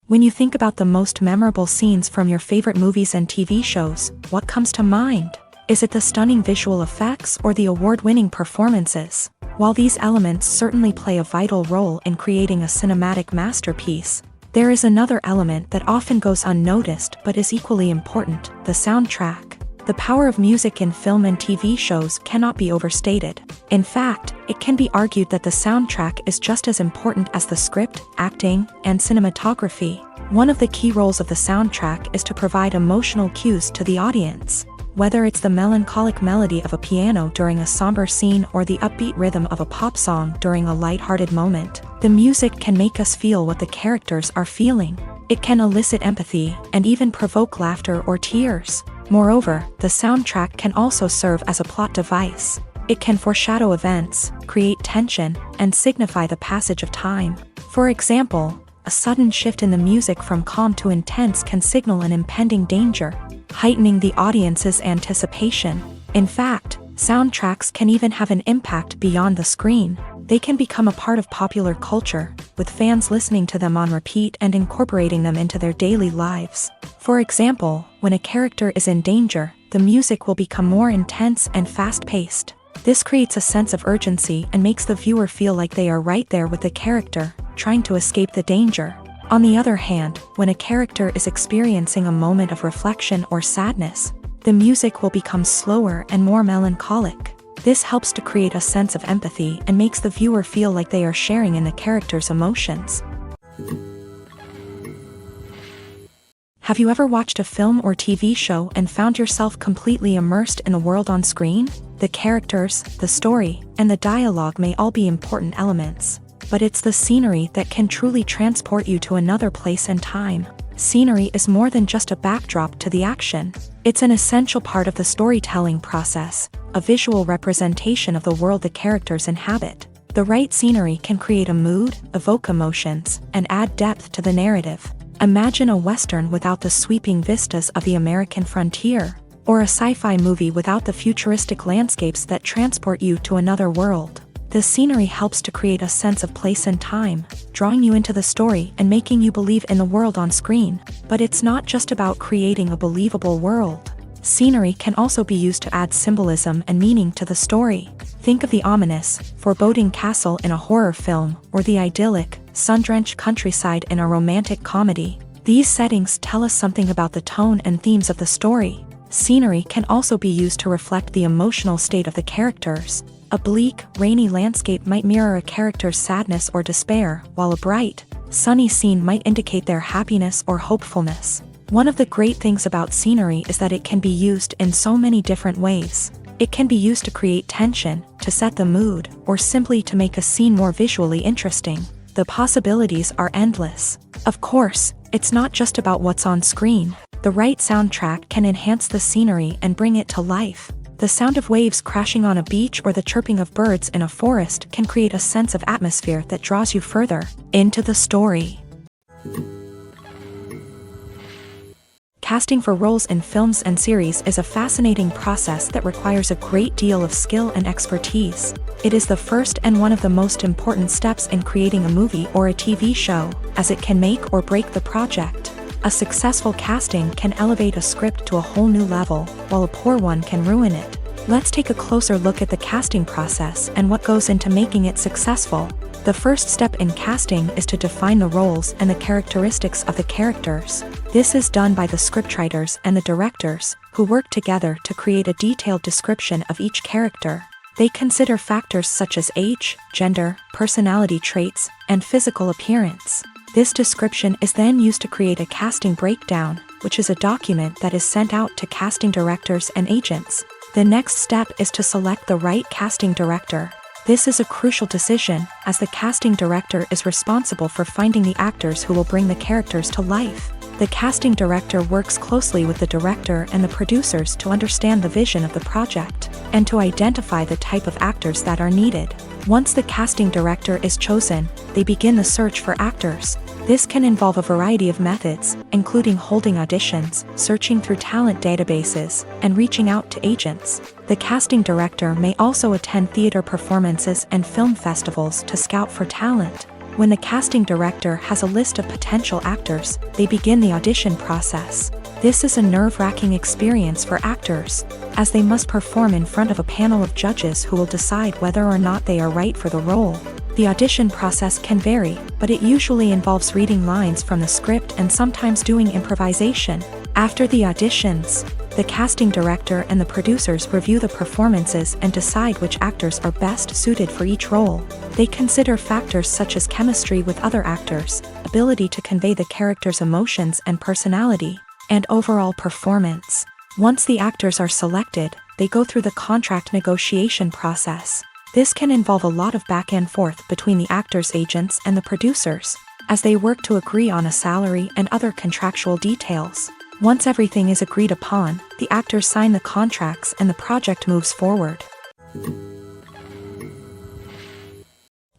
When you think about the most memorable scenes from your favorite movies and TV shows, what comes to mind? Is it the stunning visual effects or the award-winning performances? While these elements certainly play a vital role in creating a cinematic masterpiece, there is another element that often goes unnoticed but is equally important: the soundtrack. The power of music in film and TV shows cannot be overstated. In fact, it can be argued that the soundtrack is just as important as the script, acting, and cinematography. One of the key roles of the soundtrack is to provide emotional cues to the audience. Whether it's the melancholic melody of a piano during a somber scene or the upbeat rhythm of a pop song during a lighthearted moment, the music can make us feel what the characters are feeling. It can elicit empathy and even provoke laughter or tears. Moreover, the soundtrack can also serve as a plot device. It can foreshadow events, create tension, and signify the passage of time. For example, a sudden shift in the music from calm to intense can signal an impending danger, heightening the audience's anticipation. In fact, soundtracks can even have an impact beyond the screen. They can become a part of popular culture, with fans listening to them on repeat and incorporating them into their daily lives. For example, when a character is in danger, the music will become more intense and fast-paced. This creates a sense of urgency and makes the viewer feel like they are right there with the character, trying to escape the danger. On the other hand, when a character is experiencing a moment of reflection or sadness, the music will become slower and more melancholic. This helps to create a sense of empathy and makes the viewer feel like they are sharing in the character's emotions. Have you ever watched a film or TV show and found yourself completely immersed in the world on screen? The characters, the story, and the dialogue may all be important elements, but it's the scenery that can truly transport you to another place and time. Scenery is more than just a backdrop to the action. It's an essential part of the storytelling process, a visual representation of the world the characters inhabit. The right scenery can create a mood, evoke emotions, and add depth to the narrative. Imagine a Western without the sweeping vistas of the American frontier, or a sci-fi movie without the futuristic landscapes that transport you to another world. The scenery helps to create a sense of place and time, drawing you into the story and making you believe in the world on screen. But it's not just about creating a believable world. Scenery can also be used to add symbolism and meaning to the story. Think of the ominous, foreboding castle in a horror film, or the idyllic, sun-drenched countryside in a romantic comedy. These settings tell us something about the tone and themes of the story. Scenery can also be used to reflect the emotional state of the characters. A bleak, rainy landscape might mirror a character's sadness or despair, while a bright, sunny scene might indicate their happiness or hopefulness. One of the great things about scenery is that it can be used in so many different ways. It can be used to create tension, to set the mood, or simply to make a scene more visually interesting. The possibilities are endless. Of course, it's not just about what's on screen. The right soundtrack can enhance the scenery and bring it to life. The sound of waves crashing on a beach or the chirping of birds in a forest can create a sense of atmosphere that draws you further into the story. Casting for roles in films and series is a fascinating process that requires a great deal of skill and expertise. It is the first and one of the most important steps in creating a movie or a TV show, as it can make or break the project. A successful casting can elevate a script to a whole new level, while a poor one can ruin it. Let's take a closer look at the casting process and what goes into making it successful. The first step in casting is to define the roles and the characteristics of the characters. This is done by the scriptwriters and the directors, who work together to create a detailed description of each character. They consider factors such as age, gender, personality traits, and physical appearance. This description is then used to create a casting breakdown, which is a document that is sent out to casting directors and agents. The next step is to select the right casting director. This is a crucial decision, as the casting director is responsible for finding the actors who will bring the characters to life. The casting director works closely with the director and the producers to understand the vision of the project, and to identify the type of actors that are needed. Once the casting director is chosen, they begin the search for actors. This can involve a variety of methods, including holding auditions, searching through talent databases, and reaching out to agents. The casting director may also attend theater performances and film festivals to scout for talent. When the casting director has a list of potential actors, they begin the audition process. This is a nerve-wracking experience for actors, as they must perform in front of a panel of judges who will decide whether or not they are right for the role. The audition process can vary, but it usually involves reading lines from the script and sometimes doing improvisation. After the auditions, The casting director and the producers review the performances and decide which actors are best suited for each role. They consider factors such as chemistry with other actors, ability to convey the character's emotions and personality, and overall performance. Once the actors are selected, they go through the contract negotiation process. This can involve a lot of back and forth between the actors' agents and the producers, as they work to agree on a salary and other contractual details. Once everything is agreed upon, the actors sign the contracts and the project moves forward.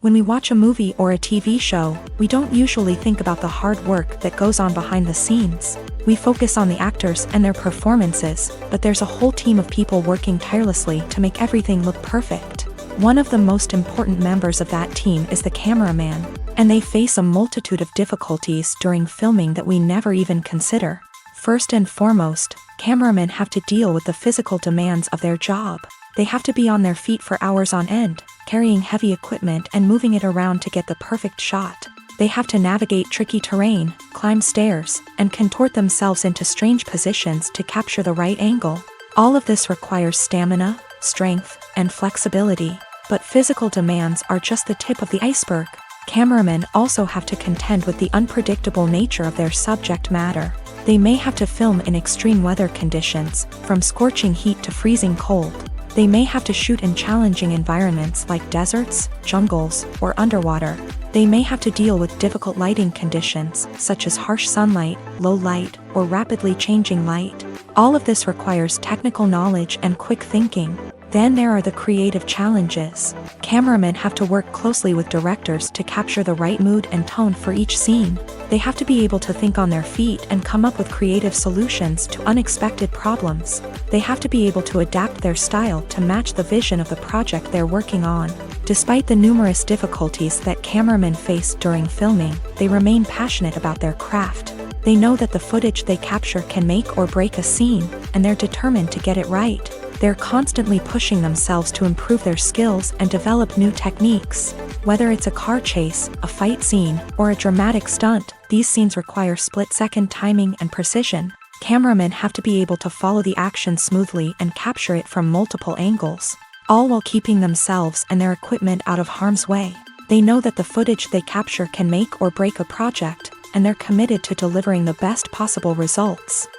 When we watch a movie or a TV show, we don't usually think about the hard work that goes on behind the scenes. We focus on the actors and their performances, but there's a whole team of people working tirelessly to make everything look perfect. One of the most important members of that team is the cameraman, and they face a multitude of difficulties during filming that we never even consider. First and foremost, cameramen have to deal with the physical demands of their job. They have to be on their feet for hours on end, carrying heavy equipment and moving it around to get the perfect shot. They have to navigate tricky terrain, climb stairs, and contort themselves into strange positions to capture the right angle. All of this requires stamina, strength, and flexibility. But physical demands are just the tip of the iceberg. Cameramen also have to contend with the unpredictable nature of their subject matter. They may have to film in extreme weather conditions, from scorching heat to freezing cold. They may have to shoot in challenging environments like deserts, jungles, or underwater. They may have to deal with difficult lighting conditions, such as harsh sunlight, low light, or rapidly changing light. All of this requires technical knowledge and quick thinking. Then there are the creative challenges. Cameramen have to work closely with directors to capture the right mood and tone for each scene. They have to be able to think on their feet and come up with creative solutions to unexpected problems. They have to be able to adapt their style to match the vision of the project they're working on. Despite the numerous difficulties that cameramen face during filming, they remain passionate about their craft. They know that the footage they capture can make or break a scene, and they're determined to get it right. They're constantly pushing themselves to improve their skills and develop new techniques. Whether it's a car chase, a fight scene, or a dramatic stunt, these scenes require split-second timing and precision. Cameramen have to be able to follow the action smoothly and capture it from multiple angles, all while keeping themselves and their equipment out of harm's way. They know that the footage they capture can make or break a project, and they're committed to delivering the best possible results.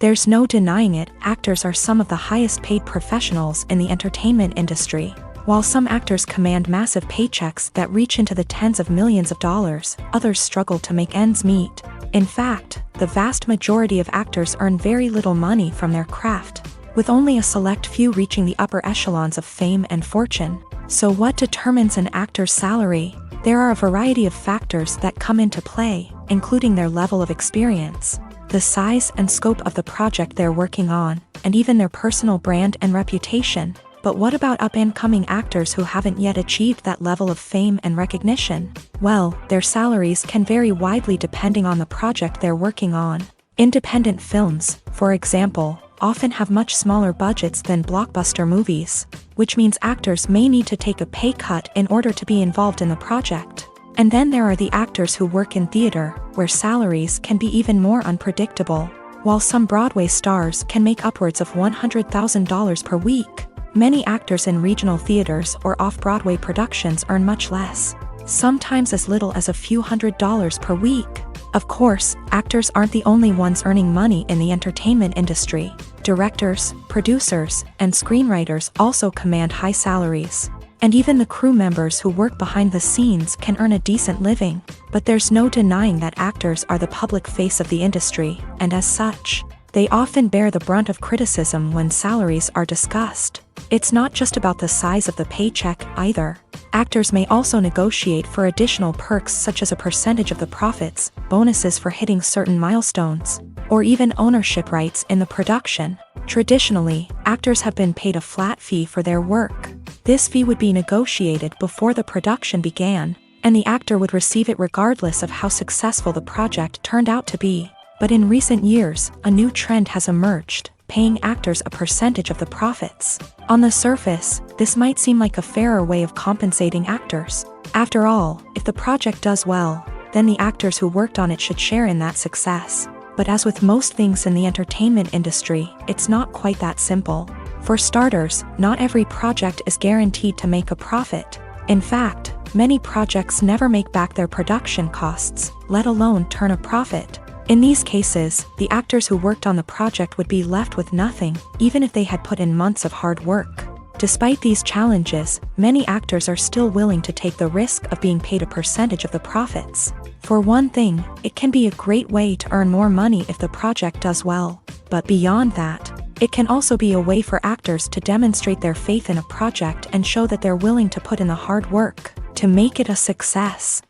There's no denying it, actors are some of the highest paid professionals in the entertainment industry. While some actors command massive paychecks that reach into the tens of millions of dollars, others struggle to make ends meet. In fact, the vast majority of actors earn very little money from their craft, with only a select few reaching the upper echelons of fame and fortune. So what determines an actor's salary? There are a variety of factors that come into play, including their level of experience, the size and scope of the project they're working on, and even their personal brand and reputation. But what about up-and-coming actors who haven't yet achieved that level of fame and recognition? Well, their salaries can vary widely depending on the project they're working on. Independent films, for example, often have much smaller budgets than blockbuster movies, which means actors may need to take a pay cut in order to be involved in the project. And then there are the actors who work in theater, where salaries can be even more unpredictable. While some Broadway stars can make upwards of $100,000 per week, many actors in regional theaters or off-Broadway productions earn much less, sometimes as little as a few $100s per week. Of course, actors aren't the only ones earning money in the entertainment industry. Directors, producers, and screenwriters also command high salaries. And even the crew members who work behind the scenes can earn a decent living. But there's no denying that actors are the public face of the industry, and as such, they often bear the brunt of criticism when salaries are discussed. It's not just about the size of the paycheck, either. Actors may also negotiate for additional perks such as a percentage of the profits, bonuses for hitting certain milestones, or even ownership rights in the production. Traditionally, actors have been paid a flat fee for their work. This fee would be negotiated before the production began, and the actor would receive it regardless of how successful the project turned out to be. But in recent years, a new trend has emerged, paying actors a percentage of the profits. On the surface, this might seem like a fairer way of compensating actors. After all, if the project does well, then the actors who worked on it should share in that success. But as with most things in the entertainment industry, it's not quite that simple. For starters, not every project is guaranteed to make a profit. In fact, many projects never make back their production costs, let alone turn a profit. In these cases, the actors who worked on the project would be left with nothing, even if they had put in months of hard work. Despite these challenges, many actors are still willing to take the risk of being paid a percentage of the profits. For one thing, it can be a great way to earn more money if the project does well. But beyond that, it can also be a way for actors to demonstrate their faith in a project and show that they're willing to put in the hard work to make it a success.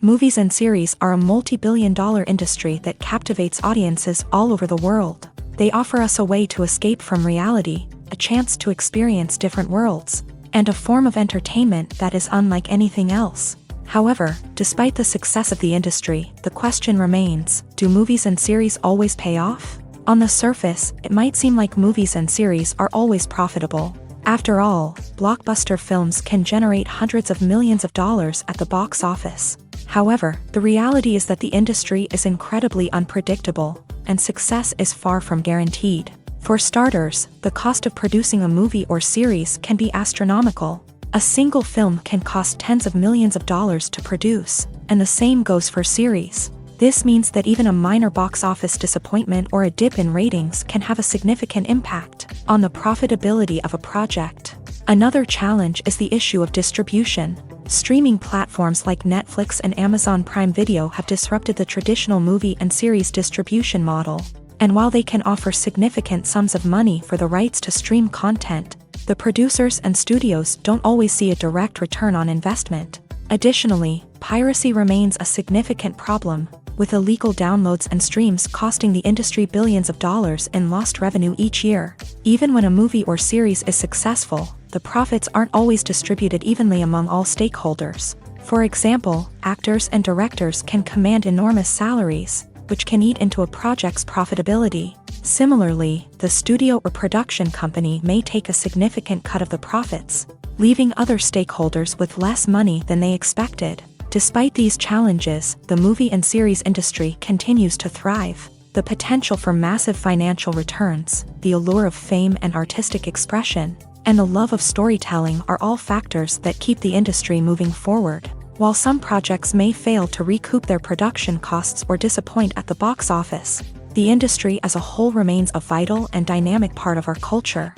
Movies and series are a multi-billion-dollar industry that captivates audiences all over the world. They offer us a way to escape from reality, a chance to experience different worlds, and a form of entertainment that is unlike anything else. However, despite the success of the industry, the question remains, do movies and series always pay off? On the surface, it might seem like movies and series are always profitable. After all, blockbuster films can generate hundreds of millions of dollars at the box office. However, the reality is that the industry is incredibly unpredictable, and success is far from guaranteed. For starters, the cost of producing a movie or series can be astronomical. A single film can cost tens of millions of dollars to produce, and the same goes for series. This means that even a minor box office disappointment or a dip in ratings can have a significant impact on the profitability of a project. Another challenge is the issue of distribution. Streaming platforms like Netflix and Amazon Prime Video have disrupted the traditional movie and series distribution model. And while they can offer significant sums of money for the rights to stream content, the producers and studios don't always see a direct return on investment. Additionally, piracy remains a significant problem, with illegal downloads and streams costing the industry billions of dollars in lost revenue each year. Even when a movie or series is successful, the profits aren't always distributed evenly among all stakeholders. For example, actors and directors can command enormous salaries, which can eat into a project's profitability. Similarly, the studio or production company may take a significant cut of the profits, leaving other stakeholders with less money than they expected. Despite these challenges, the movie and series industry continues to thrive. The potential for massive financial returns, the allure of fame and artistic expression, and the love of storytelling are all factors that keep the industry moving forward. While some projects may fail to recoup their production costs or disappoint at the box office, the industry as a whole remains a vital and dynamic part of our culture.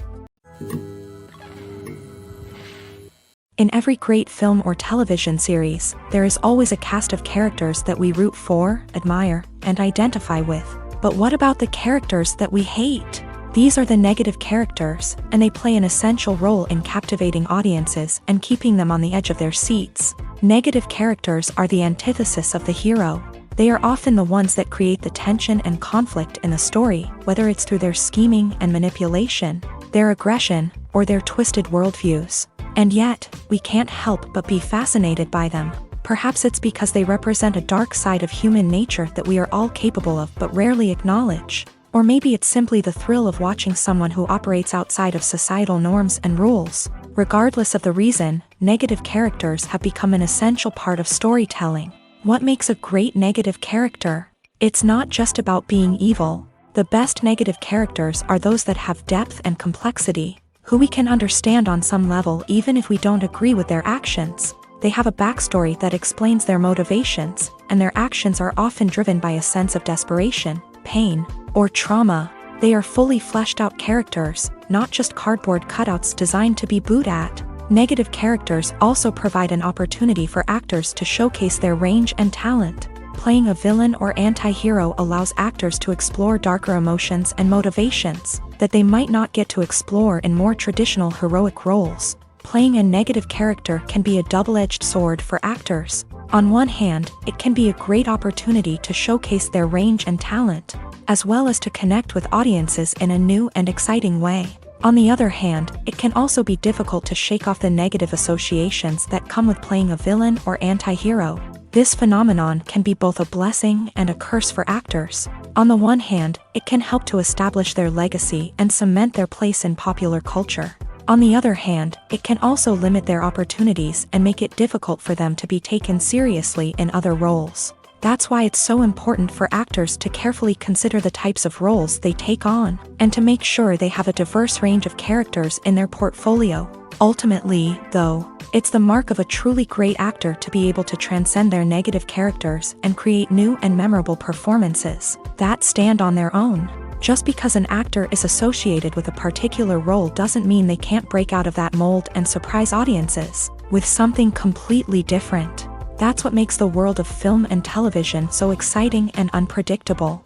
In every great film or television series, there is always a cast of characters that we root for, admire, and identify with. But what about the characters that we hate? These are the negative characters, and they play an essential role in captivating audiences and keeping them on the edge of their seats. Negative characters are the antithesis of the hero. They are often the ones that create the tension and conflict in the story, whether it's through their scheming and manipulation, their aggression, or their twisted worldviews. And yet, we can't help but be fascinated by them. Perhaps it's because they represent a dark side of human nature that we are all capable of but rarely acknowledge. Or maybe it's simply the thrill of watching someone who operates outside of societal norms and rules. Regardless of the reason, negative characters have become an essential part of storytelling. What makes a great negative character? It's not just about being evil. The best negative characters are those that have depth and complexity, who we can understand on some level even if we don't agree with their actions. They have a backstory that explains their motivations, and their actions are often driven by a sense of desperation, pain, or trauma. They are fully fleshed out characters, not just cardboard cutouts designed to be booed at. Negative characters also provide an opportunity for actors to showcase their range and talent. Playing a villain or anti-hero allows actors to explore darker emotions and motivations that they might not get to explore in more traditional heroic roles. Playing a negative character can be a double-edged sword for actors. On one hand, it can be a great opportunity to showcase their range and talent, as well as to connect with audiences in a new and exciting way. On the other hand, it can also be difficult to shake off the negative associations that come with playing a villain or anti-hero. This phenomenon can be both a blessing and a curse for actors. On the one hand, it can help to establish their legacy and cement their place in popular culture. On the other hand, it can also limit their opportunities and make it difficult for them to be taken seriously in other roles. That's why it's so important for actors to carefully consider the types of roles they take on, and to make sure they have a diverse range of characters in their portfolio. Ultimately, though, it's the mark of a truly great actor to be able to transcend their negative characters and create new and memorable performances that stand on their own. Just because an actor is associated with a particular role doesn't mean they can't break out of that mold and surprise audiences with something completely different. That's what makes the world of film and television so exciting and unpredictable.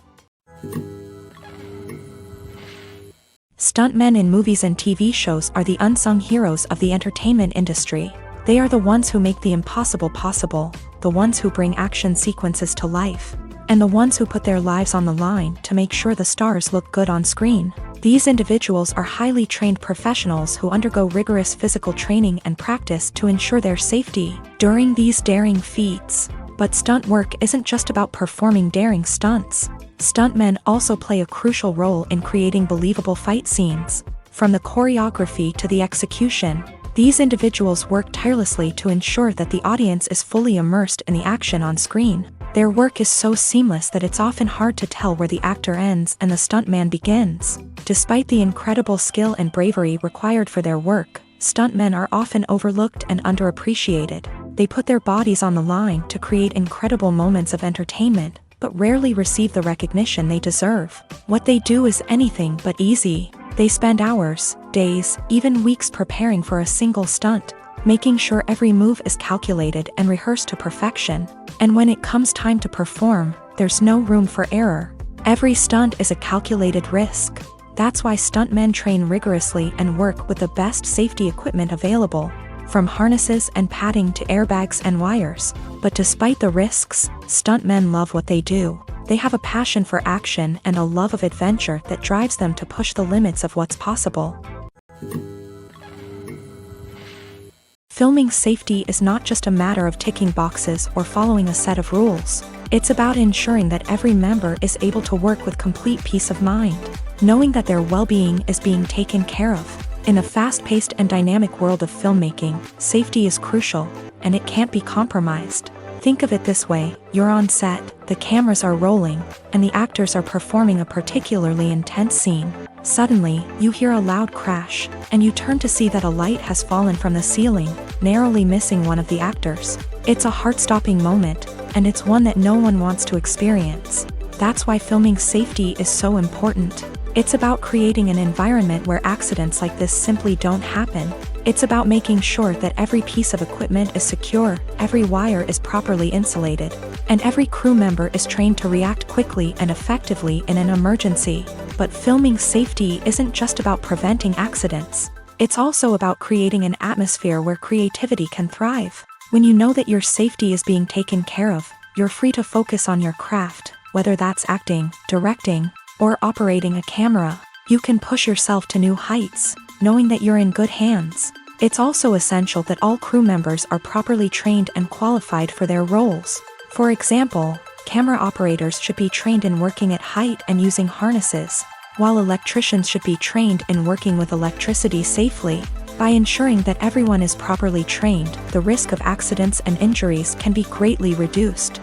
Stuntmen in movies and TV shows are the unsung heroes of the entertainment industry. They are the ones who make the impossible possible, the ones who bring action sequences to life, and the ones who put their lives on the line to make sure the stars look good on screen. These individuals are highly trained professionals who undergo rigorous physical training and practice to ensure their safety during these daring feats. But stunt work isn't just about performing daring stunts. Stuntmen also play a crucial role in creating believable fight scenes. From the choreography to the execution, these individuals work tirelessly to ensure that the audience is fully immersed in the action on screen. Their work is so seamless that it's often hard to tell where the actor ends and the stuntman begins. Despite the incredible skill and bravery required for their work, stuntmen are often overlooked and underappreciated. They put their bodies on the line to create incredible moments of entertainment, but rarely receive the recognition they deserve. What they do is anything but easy. They spend hours, days, even weeks preparing for a single stunt, making sure every move is calculated and rehearsed to perfection. And when it comes time to perform, there's no room for error. Every stunt is a calculated risk. That's why stuntmen train rigorously and work with the best safety equipment available, from harnesses and padding to airbags and wires. But despite the risks, stuntmen love what they do. They have a passion for action and a love of adventure that drives them to push the limits of what's possible. Filming safety is not just a matter of ticking boxes or following a set of rules. It's about ensuring that every member is able to work with complete peace of mind, knowing that their well-being is being taken care of. In a fast-paced and dynamic world of filmmaking, safety is crucial, and it can't be compromised. Think of it this way: you're on set, the cameras are rolling, and the actors are performing a particularly intense scene. Suddenly, you hear a loud crash, and you turn to see that a light has fallen from the ceiling, narrowly missing one of the actors. It's a heart-stopping moment, and it's one that no one wants to experience. That's why filming safety is so important. It's about creating an environment where accidents like this simply don't happen. It's about making sure that every piece of equipment is secure, every wire is properly insulated, and every crew member is trained to react quickly and effectively in an emergency. But filming safety isn't just about preventing accidents. It's also about creating an atmosphere where creativity can thrive. When you know that your safety is being taken care of, you're free to focus on your craft, whether that's acting, directing, or operating a camera. You can push yourself to new heights, knowing that you're in good hands. It's also essential that all crew members are properly trained and qualified for their roles. For example, camera operators should be trained in working at height and using harnesses, while electricians should be trained in working with electricity safely. By ensuring that everyone is properly trained, the risk of accidents and injuries can be greatly reduced.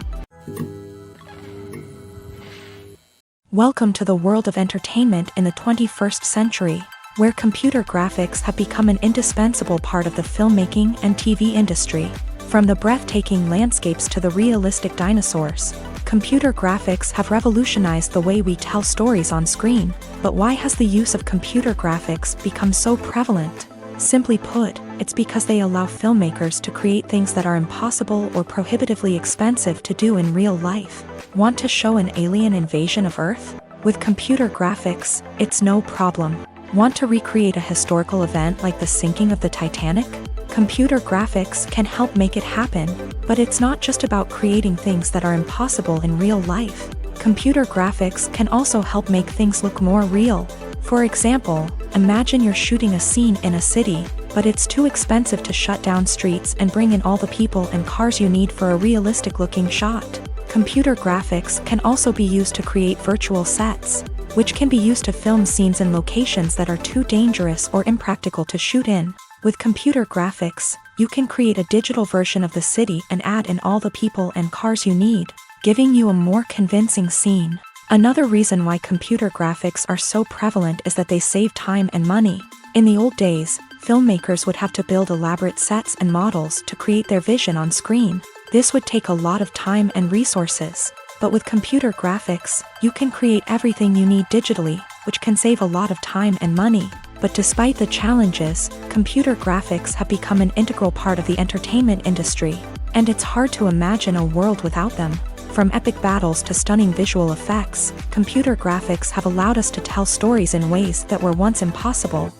Welcome to the world of entertainment in the 21st century, where computer graphics have become an indispensable part of the filmmaking and TV industry. From the breathtaking landscapes to the realistic dinosaurs, computer graphics have revolutionized the way we tell stories on screen. But why has the use of computer graphics become so prevalent? Simply put, it's because they allow filmmakers to create things that are impossible or prohibitively expensive to do in real life. Want to show an alien invasion of Earth? With computer graphics, it's no problem. Want to recreate a historical event like the sinking of the Titanic? Computer graphics can help make it happen. But it's not just about creating things that are impossible in real life. Computer graphics can also help make things look more real. For example, imagine you're shooting a scene in a city, but it's too expensive to shut down streets and bring in all the people and cars you need for a realistic-looking shot. Computer graphics can also be used to create virtual sets, which can be used to film scenes in locations that are too dangerous or impractical to shoot in. With computer graphics, you can create a digital version of the city and add in all the people and cars you need. giving you a more convincing scene. Another reason why computer graphics are so prevalent is that they save time and money. In the old days, filmmakers would have to build elaborate sets and models to create their vision on screen. This would take a lot of time and resources. But with computer graphics, you can create everything you need digitally, which can save a lot of time and money. But despite the challenges, computer graphics have become an integral part of the entertainment industry, and it's hard to imagine a world without them. From epic battles to stunning visual effects, computer graphics have allowed us to tell stories in ways that were once impossible.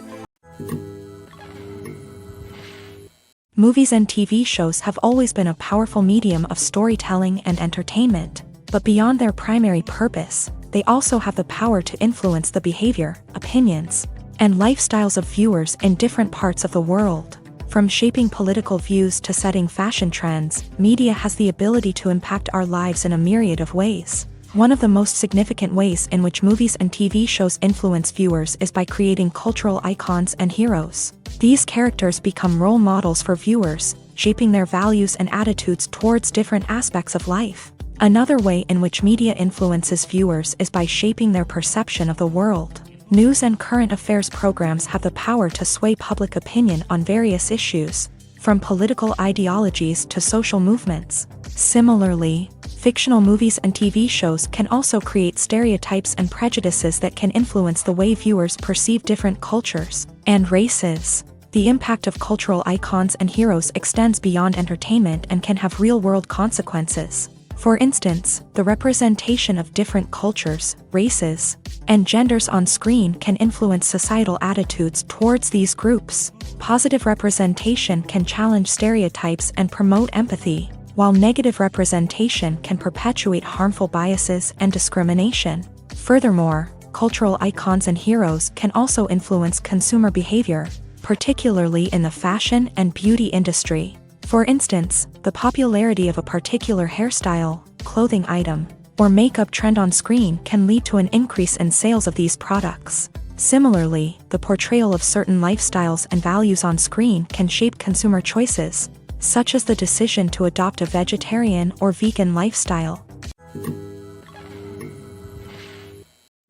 Movies and TV shows have always been a powerful medium of storytelling and entertainment, but beyond their primary purpose, they also have the power to influence the behavior, opinions, and lifestyles of viewers in different parts of the world. From shaping political views to setting fashion trends, media has the ability to impact our lives in a myriad of ways. One of the most significant ways in which movies and TV shows influence viewers is by creating cultural icons and heroes. These characters become role models for viewers, shaping their values and attitudes towards different aspects of life. Another way in which media influences viewers is by shaping their perception of the world. News and current affairs programs have the power to sway public opinion on various issues, from political ideologies to social movements. Similarly, fictional movies and TV shows can also create stereotypes and prejudices that can influence the way viewers perceive different cultures and races. The impact of cultural icons and heroes extends beyond entertainment and can have real-world consequences. For instance, the representation of different cultures, races, and genders on screen can influence societal attitudes towards these groups. Positive representation can challenge stereotypes and promote empathy, while negative representation can perpetuate harmful biases and discrimination. Furthermore, cultural icons and heroes can also influence consumer behavior, particularly in the fashion and beauty industry. For instance, the popularity of a particular hairstyle, clothing item, or makeup trend on screen can lead to an increase in sales of these products. Similarly, the portrayal of certain lifestyles and values on screen can shape consumer choices, such as the decision to adopt a vegetarian or vegan lifestyle.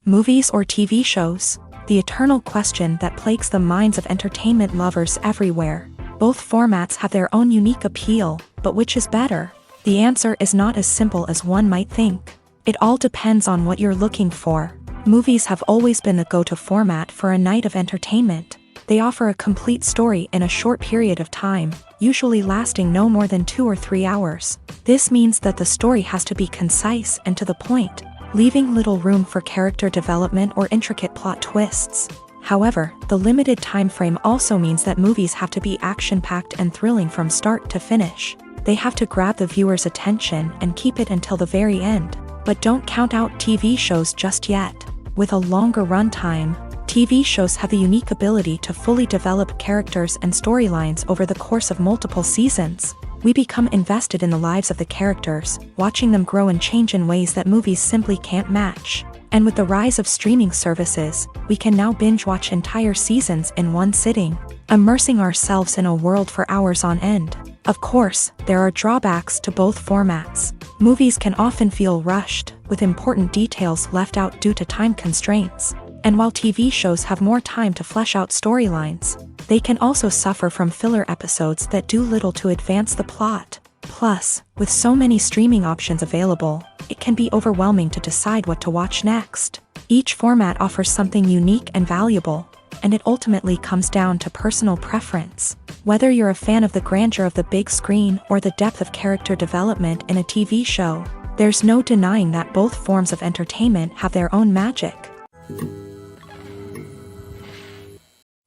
Movies or TV shows? The eternal question that plagues the minds of entertainment lovers everywhere. Both formats have their own unique appeal, but which is better? The answer is not as simple as one might think. It all depends on what you're looking for. Movies have always been the go-to format for a night of entertainment. They offer a complete story in a short period of time, usually lasting no more than 2 or 3 hours. This means that the story has to be concise and to the point, leaving little room for character development or intricate plot twists. However, the limited time frame also means that movies have to be action-packed and thrilling from start to finish. They have to grab the viewer's attention and keep it until the very end. But don't count out TV shows just yet. With a longer runtime, TV shows have the unique ability to fully develop characters and storylines over the course of multiple seasons. We become invested in the lives of the characters, watching them grow and change in ways that movies simply can't match. And with the rise of streaming services, we can now binge-watch entire seasons in one sitting, immersing ourselves in a world for hours on end. Of course, there are drawbacks to both formats. Movies can often feel rushed, with important details left out due to time constraints. And while TV shows have more time to flesh out storylines, they can also suffer from filler episodes that do little to advance the plot. Plus, with so many streaming options available, it can be overwhelming to decide what to watch next. Each format offers something unique and valuable, and it ultimately comes down to personal preference. Whether you're a fan of the grandeur of the big screen or the depth of character development in a TV show, there's no denying that both forms of entertainment have their own magic.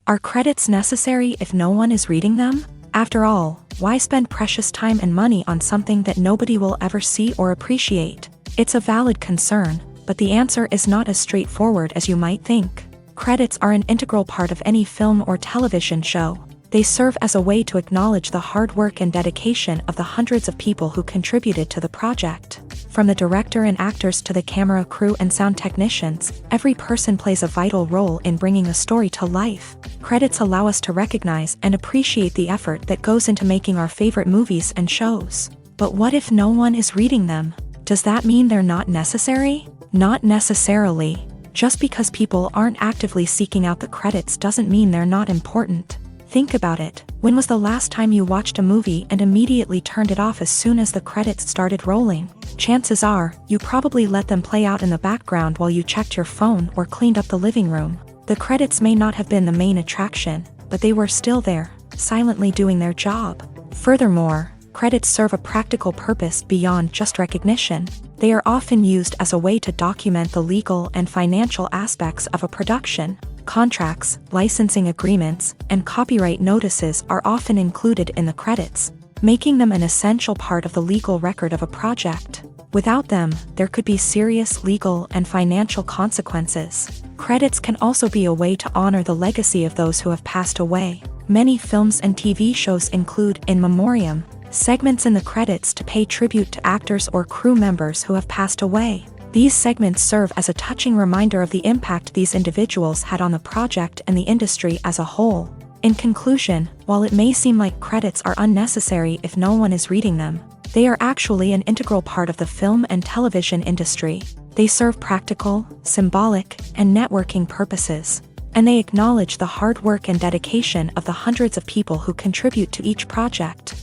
Are credits necessary if no one is reading them? After all, why spend precious time and money on something that nobody will ever see or appreciate? It's a valid concern, but the answer is not as straightforward as you might think. Credits are an integral part of any film or television show. They serve as a way to acknowledge the hard work and dedication of the hundreds of people who contributed to the project. From the director and actors to the camera crew and sound technicians, every person plays a vital role in bringing a story to life. Credits allow us to recognize and appreciate the effort that goes into making our favorite movies and shows. But what if no one is reading them? Does that mean they're not necessary? Not necessarily. Just because people aren't actively seeking out the credits doesn't mean they're not important. Think about it. When was the last time you watched a movie and immediately turned it off as soon as the credits started rolling? Chances are, you probably let them play out in the background while you checked your phone or cleaned up the living room. The credits may not have been the main attraction, but they were still there, silently doing their job. Furthermore, credits serve a practical purpose beyond just recognition. They are often used as a way to document the legal and financial aspects of a production. Contracts, licensing agreements, and copyright notices are often included in the credits, making them an essential part of the legal record of a project. Without them, there could be serious legal and financial consequences. Credits can also be a way to honor the legacy of those who have passed away. Many films and TV shows include in memoriam segments in the credits to pay tribute to actors or crew members who have passed away. These segments serve as a touching reminder of the impact these individuals had on the project and the industry as a whole. In conclusion, while it may seem like credits are unnecessary if no one is reading them, they are actually an integral part of the film and television industry. They serve practical, symbolic, and networking purposes, and they acknowledge the hard work and dedication of the hundreds of people who contribute to each project.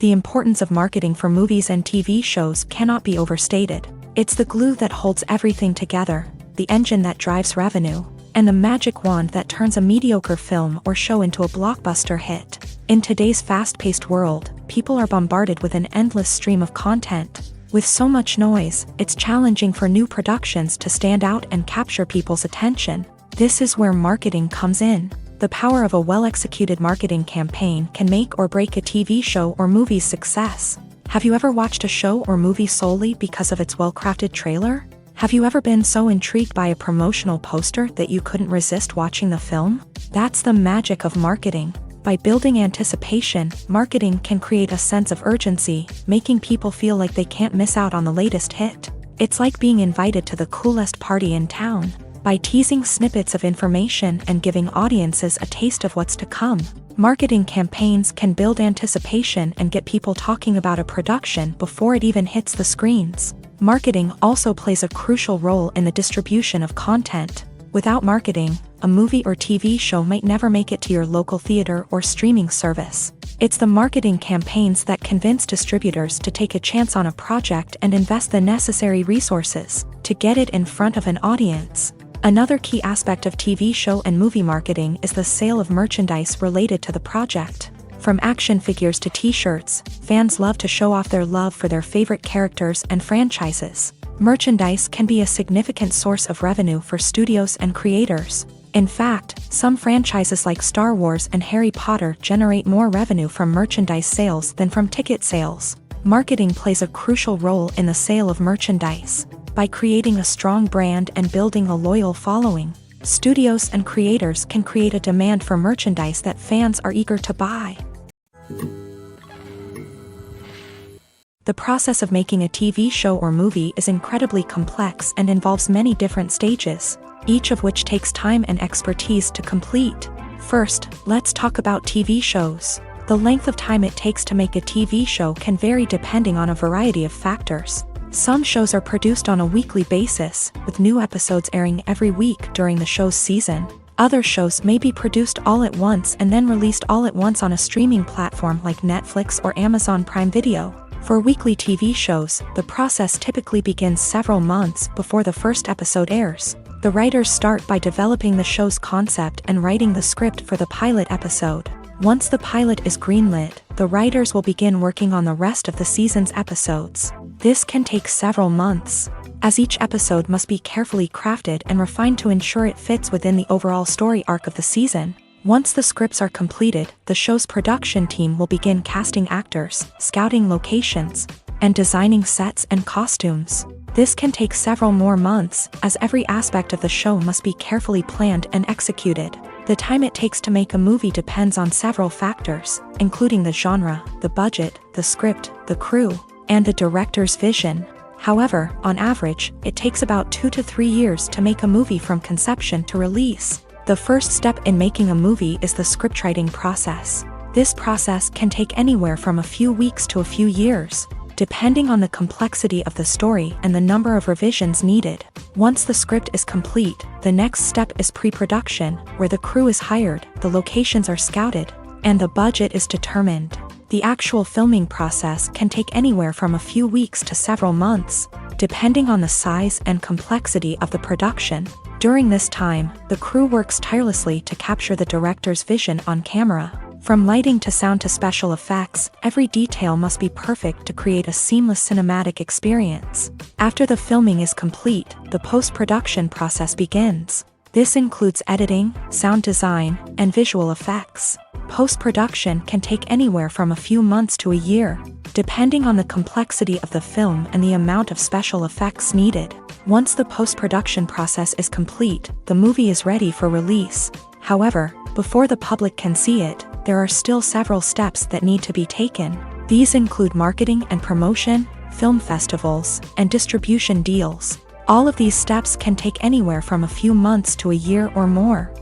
The importance of marketing for movies and TV shows cannot be overstated. It's the glue that holds everything together, the engine that drives revenue, and the magic wand that turns a mediocre film or show into a blockbuster hit. In today's fast-paced world, people are bombarded with an endless stream of content. With so much noise, it's challenging for new productions to stand out and capture people's attention. This is where marketing comes in. The power of a well-executed marketing campaign can make or break a TV show or movie's success. Have you ever watched a show or movie solely because of its well-crafted trailer? Have you ever been so intrigued by a promotional poster that you couldn't resist watching the film? That's the magic of marketing. By building anticipation, marketing can create a sense of urgency, making people feel like they can't miss out on the latest hit. It's like being invited to the coolest party in town. By teasing snippets of information and giving audiences a taste of what's to come, marketing campaigns can build anticipation and get people talking about a production before it even hits the screens. Marketing also plays a crucial role in the distribution of content. Without marketing, a movie or TV show might never make it to your local theater or streaming service. It's the marketing campaigns that convince distributors to take a chance on a project and invest the necessary resources to get it in front of an audience. Another key aspect of TV show and movie marketing is the sale of merchandise related to the project. From action figures to t-shirts, fans love to show off their love for their favorite characters and franchises. Merchandise can be a significant source of revenue for studios and creators. In fact, some franchises like Star Wars and Harry Potter generate more revenue from merchandise sales than from ticket sales. Marketing plays a crucial role in the sale of merchandise. By creating a strong brand and building a loyal following, studios and creators can create a demand for merchandise that fans are eager to buy. The process of making a TV show or movie is incredibly complex and involves many different stages, each of which takes time and expertise to complete. First, let's talk about TV shows. The length of time it takes to make a TV show can vary depending on a variety of factors. Some shows are produced on a weekly basis, with new episodes airing every week during the show's season. Other shows may be produced all at once and then released all at once on a streaming platform like Netflix or Amazon Prime Video. For weekly TV shows, the process typically begins several months before the first episode airs. The writers start by developing the show's concept and writing the script for the pilot episode. Once the pilot is greenlit, the writers will begin working on the rest of the season's episodes. This can take several months, as each episode must be carefully crafted and refined to ensure it fits within the overall story arc of the season. Once the scripts are completed, the show's production team will begin casting actors, scouting locations, and designing sets and costumes. This can take several more months, as every aspect of the show must be carefully planned and executed. The time it takes to make a movie depends on several factors, including the genre, the budget, the script, the crew, and the director's vision. However, on average, it takes about 2 to 3 years to make a movie from conception to release. The first step in making a movie is the scriptwriting process. This process can take anywhere from a few weeks to a few years, depending on the complexity of the story and the number of revisions needed. Once the script is complete, the next step is pre-production, where the crew is hired, the locations are scouted, and the budget is determined. The actual filming process can take anywhere from a few weeks to several months, depending on the size and complexity of the production. During this time, the crew works tirelessly to capture the director's vision on camera. From lighting to sound to special effects, every detail must be perfect to create a seamless cinematic experience. After the filming is complete, the post-production process begins. This includes editing, sound design, and visual effects. Post-production can take anywhere from a few months to a year, depending on the complexity of the film and the amount of special effects needed. Once the post-production process is complete, the movie is ready for release. However, before the public can see it, there are still several steps that need to be taken. These include marketing and promotion, film festivals, and distribution deals. All of these steps can take anywhere from a few months to a year or more.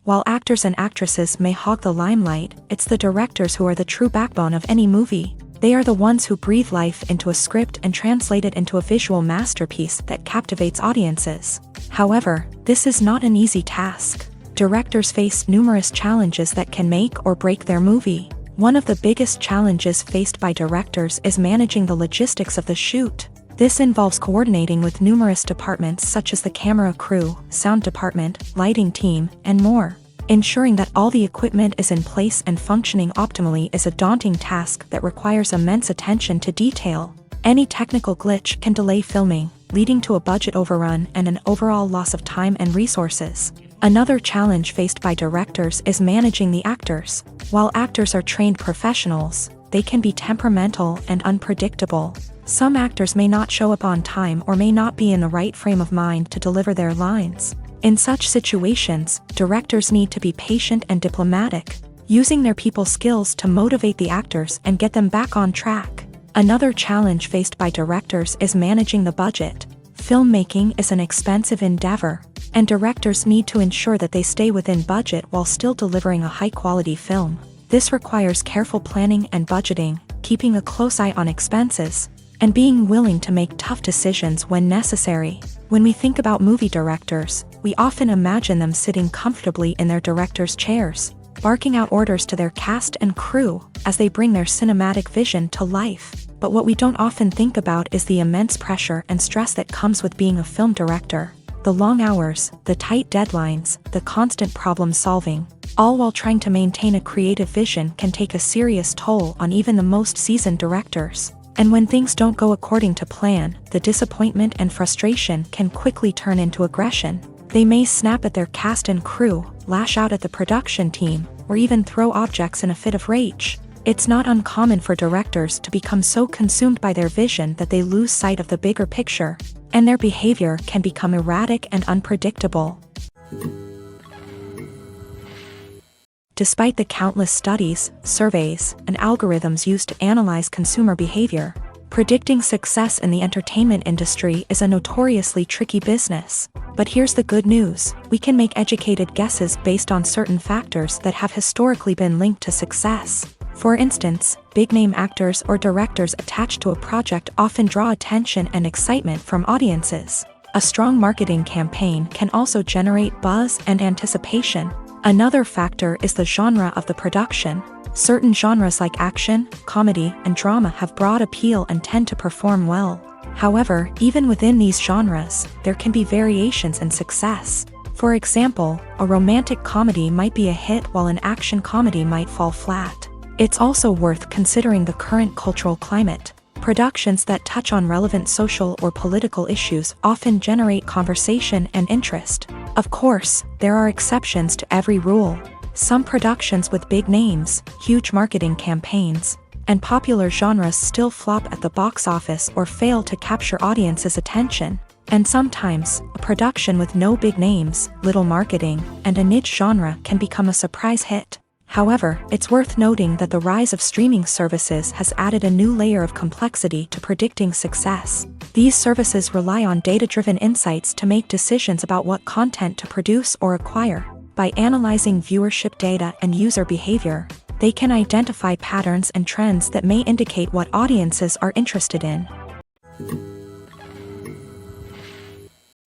While actors and actresses may hog the limelight, it's the directors who are the true backbone of any movie. They are the ones who breathe life into a script and translate it into a visual masterpiece that captivates audiences. However, this is not an easy task. Directors face numerous challenges that can make or break their movie. One of the biggest challenges faced by directors is managing the logistics of the shoot. This involves coordinating with numerous departments such as the camera crew, sound department, lighting team, and more. Ensuring that all the equipment is in place and functioning optimally is a daunting task that requires immense attention to detail. Any technical glitch can delay filming, leading to a budget overrun and an overall loss of time and resources. Another challenge faced by directors is managing the actors. While actors are trained professionals, they can be temperamental and unpredictable. Some actors may not show up on time or may not be in the right frame of mind to deliver their lines. In such situations, directors need to be patient and diplomatic, using their people skills to motivate the actors and get them back on track. Another challenge faced by directors is managing the budget. Filmmaking is an expensive endeavor, and directors need to ensure that they stay within budget while still delivering a high-quality film. This requires careful planning and budgeting, keeping a close eye on expenses, and being willing to make tough decisions when necessary. When we think about movie directors, we often imagine them sitting comfortably in their director's chairs, barking out orders to their cast and crew as they bring their cinematic vision to life. But what we don't often think about is the immense pressure and stress that comes with being a film director. The long hours, the tight deadlines, the constant problem solving, all while trying to maintain a creative vision can take a serious toll on even the most seasoned directors. And when things don't go according to plan, the disappointment and frustration can quickly turn into aggression. They may snap at their cast and crew, lash out at the production team, or even throw objects in a fit of rage. It's not uncommon for directors to become so consumed by their vision that they lose sight of the bigger picture, and their behavior can become erratic and unpredictable. Despite the countless studies, surveys, and algorithms used to analyze consumer behavior, predicting success in the entertainment industry is a notoriously tricky business. But here's the good news: we can make educated guesses based on certain factors that have historically been linked to success. For instance, big-name actors or directors attached to a project often draw attention and excitement from audiences. A strong marketing campaign can also generate buzz and anticipation. Another factor is the genre of the production. Certain genres like action, comedy, and drama have broad appeal and tend to perform well. However, even within these genres, there can be variations in success. For example, a romantic comedy might be a hit while an action comedy might fall flat. It's also worth considering the current cultural climate. Productions that touch on relevant social or political issues often generate conversation and interest. Of course, there are exceptions to every rule. Some productions with big names, huge marketing campaigns, and popular genres still flop at the box office or fail to capture audiences' attention. And sometimes, a production with no big names, little marketing, and a niche genre can become a surprise hit. However, it's worth noting that the rise of streaming services has added a new layer of complexity to predicting success. These services rely on data-driven insights to make decisions about what content to produce or acquire. By analyzing viewership data and user behavior, they can identify patterns and trends that may indicate what audiences are interested in.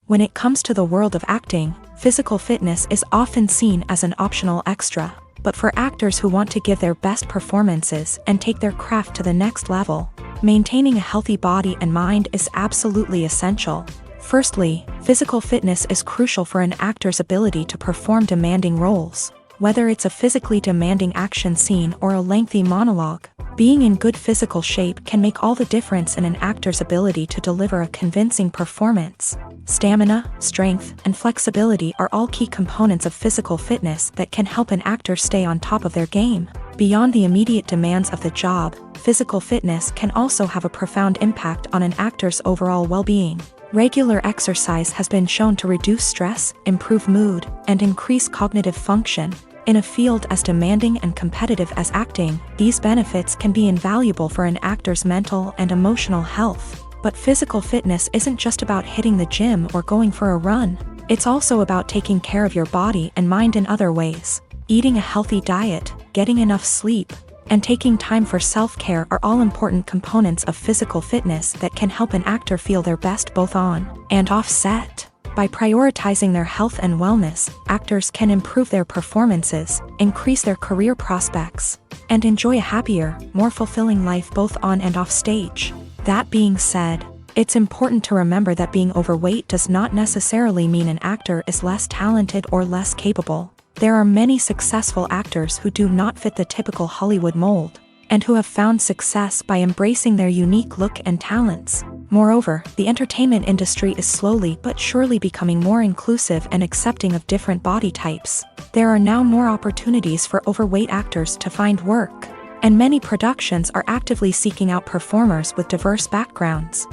When it comes to the world of acting, physical fitness is often seen as an optional extra. But for actors who want to give their best performances and take their craft to the next level, maintaining a healthy body and mind is absolutely essential. Firstly, physical fitness is crucial for an actor's ability to perform demanding roles. Whether it's a physically demanding action scene or a lengthy monologue, being in good physical shape can make all the difference in an actor's ability to deliver a convincing performance. Stamina, strength, and flexibility are all key components of physical fitness that can help an actor stay on top of their game. Beyond the immediate demands of the job, physical fitness can also have a profound impact on an actor's overall well-being. Regular exercise has been shown to reduce stress, improve mood, and increase cognitive function. In a field as demanding and competitive as acting, these benefits can be invaluable for an actor's mental and emotional health. But physical fitness isn't just about hitting the gym or going for a run. It's also about taking care of your body and mind in other ways. Eating a healthy diet, getting enough sleep, and taking time for self-care are all important components of physical fitness that can help an actor feel their best both on and off set. By prioritizing their health and wellness, actors can improve their performances, increase their career prospects, and enjoy a happier, more fulfilling life both on and off stage. That being said, it's important to remember that being overweight does not necessarily mean an actor is less talented or less capable. There are many successful actors who do not fit the typical Hollywood mold, and who have found success by embracing their unique look and talents. Moreover, the entertainment industry is slowly but surely becoming more inclusive and accepting of different body types. There are now more opportunities for overweight actors to find work, and many productions are actively seeking out performers with diverse backgrounds.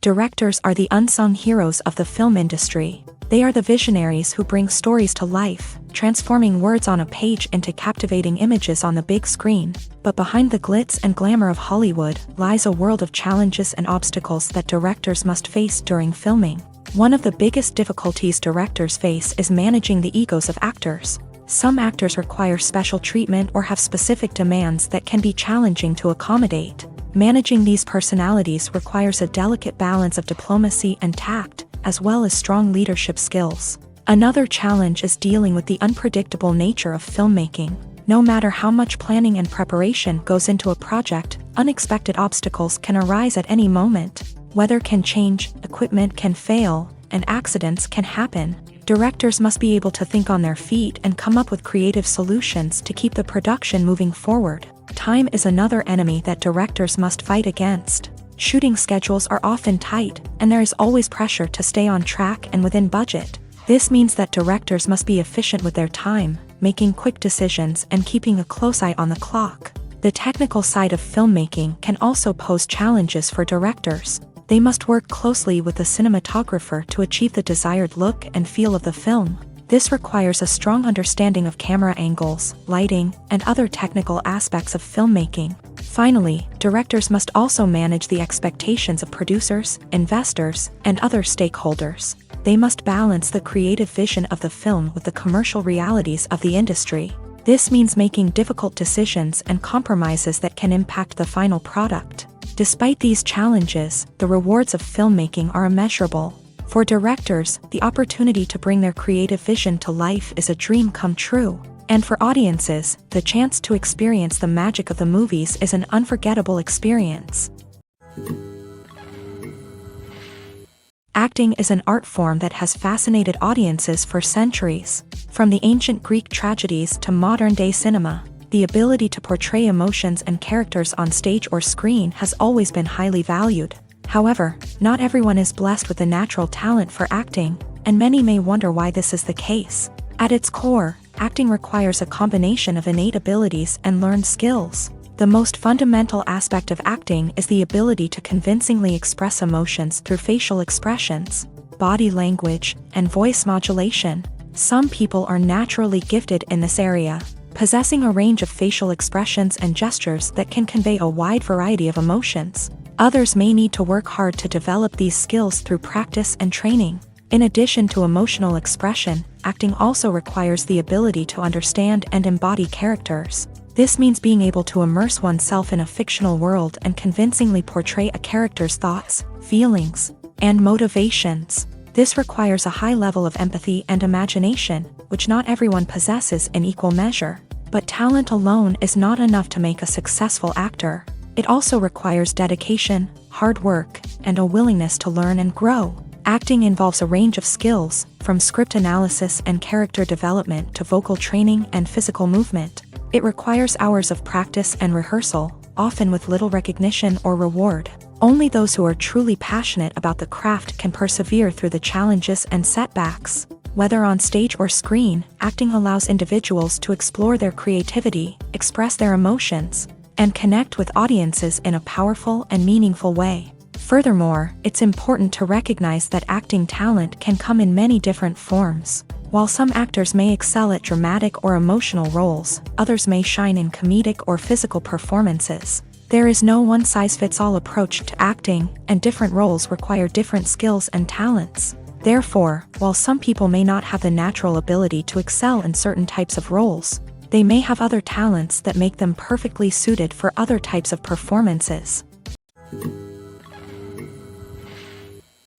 Directors are the unsung heroes of the film industry. They are the visionaries who bring stories to life, transforming words on a page into captivating images on the big screen. But behind the glitz and glamour of Hollywood lies a world of challenges and obstacles that directors must face during filming. One of the biggest difficulties directors face is managing the egos of actors. Some actors require special treatment or have specific demands that can be challenging to accommodate. Managing these personalities requires a delicate balance of diplomacy and tact, as well as strong leadership skills. Another challenge is dealing with the unpredictable nature of filmmaking. No matter how much planning and preparation goes into a project, unexpected obstacles can arise at any moment. Weather can change, equipment can fail, and accidents can happen. Directors must be able to think on their feet and come up with creative solutions to keep the production moving forward. Time is another enemy that directors must fight against. Shooting schedules are often tight, and there is always pressure to stay on track and within budget. This means that directors must be efficient with their time, making quick decisions and keeping a close eye on the clock. The technical side of filmmaking can also pose challenges for directors. They must work closely with the cinematographer to achieve the desired look and feel of the film. This requires a strong understanding of camera angles, lighting, and other technical aspects of filmmaking. Finally, directors must also manage the expectations of producers, investors, and other stakeholders. They must balance the creative vision of the film with the commercial realities of the industry. This means making difficult decisions and compromises that can impact the final product. Despite these challenges, the rewards of filmmaking are immeasurable. For directors, the opportunity to bring their creative vision to life is a dream come true. And for audiences, the chance to experience the magic of the movies is an unforgettable experience. Acting is an art form that has fascinated audiences for centuries. From the ancient Greek tragedies to modern-day cinema, the ability to portray emotions and characters on stage or screen has always been highly valued. However, not everyone is blessed with a natural talent for acting, and many may wonder why this is the case. At its core, acting requires a combination of innate abilities and learned skills. The most fundamental aspect of acting is the ability to convincingly express emotions through facial expressions, body language, and voice modulation. Some people are naturally gifted in this area, possessing a range of facial expressions and gestures that can convey a wide variety of emotions. Others may need to work hard to develop these skills through practice and training. In addition to emotional expression, acting also requires the ability to understand and embody characters. This means being able to immerse oneself in a fictional world and convincingly portray a character's thoughts, feelings, and motivations. This requires a high level of empathy and imagination, which not everyone possesses in equal measure. But talent alone is not enough to make a successful actor. It also requires dedication, hard work, and a willingness to learn and grow. Acting involves a range of skills, from script analysis and character development to vocal training and physical movement. It requires hours of practice and rehearsal, often with little recognition or reward. Only those who are truly passionate about the craft can persevere through the challenges and setbacks. Whether on stage or screen, acting allows individuals to explore their creativity, express their emotions, and connect with audiences in a powerful and meaningful way. Furthermore, it's important to recognize that acting talent can come in many different forms. While some actors may excel at dramatic or emotional roles, others may shine in comedic or physical performances. There is no one-size-fits-all approach to acting, and different roles require different skills and talents. Therefore, while some people may not have the natural ability to excel in certain types of roles, they may have other talents that make them perfectly suited for other types of performances.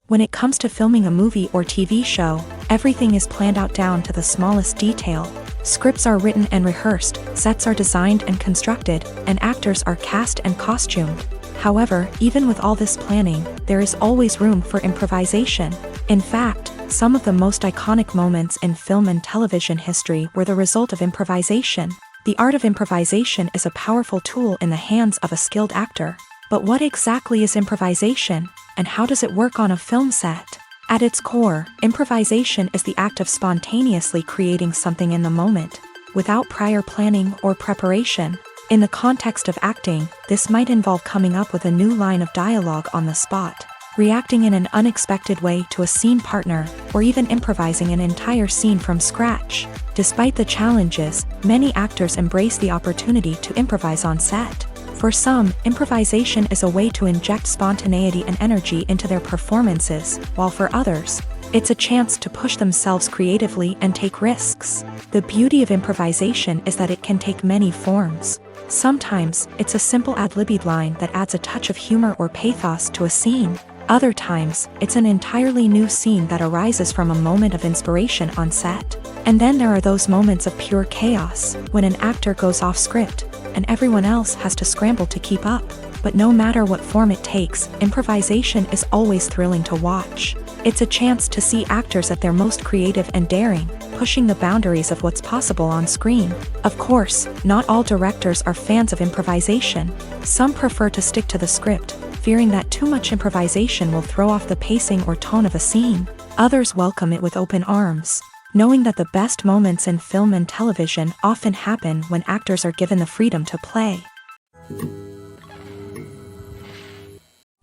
When it comes to filming a movie or TV show, everything is planned out down to the smallest detail. Scripts are written and rehearsed, sets are designed and constructed, and actors are cast and costumed. However, even with all this planning, there is always room for improvisation. In fact, some of the most iconic moments in film and television history were the result of improvisation. The art of improvisation is a powerful tool in the hands of a skilled actor. But what exactly is improvisation, and how does it work on a film set? At its core, improvisation is the act of spontaneously creating something in the moment, without prior planning or preparation. In the context of acting, this might involve coming up with a new line of dialogue on the spot, reacting in an unexpected way to a scene partner, or even improvising an entire scene from scratch. Despite the challenges, many actors embrace the opportunity to improvise on set. For some, improvisation is a way to inject spontaneity and energy into their performances, while for others, it's a chance to push themselves creatively and take risks. The beauty of improvisation is that it can take many forms. Sometimes, it's a simple ad-libbed line that adds a touch of humor or pathos to a scene. Other times, it's an entirely new scene that arises from a moment of inspiration on set. And then there are those moments of pure chaos, when an actor goes off script, and everyone else has to scramble to keep up. But no matter what form it takes, improvisation is always thrilling to watch. It's a chance to see actors at their most creative and daring, pushing the boundaries of what's possible on screen. Of course, not all directors are fans of improvisation. Some prefer to stick to the script, fearing that too much improvisation will throw off the pacing or tone of a scene. Others welcome it with open arms, knowing that the best moments in film and television often happen when actors are given the freedom to play.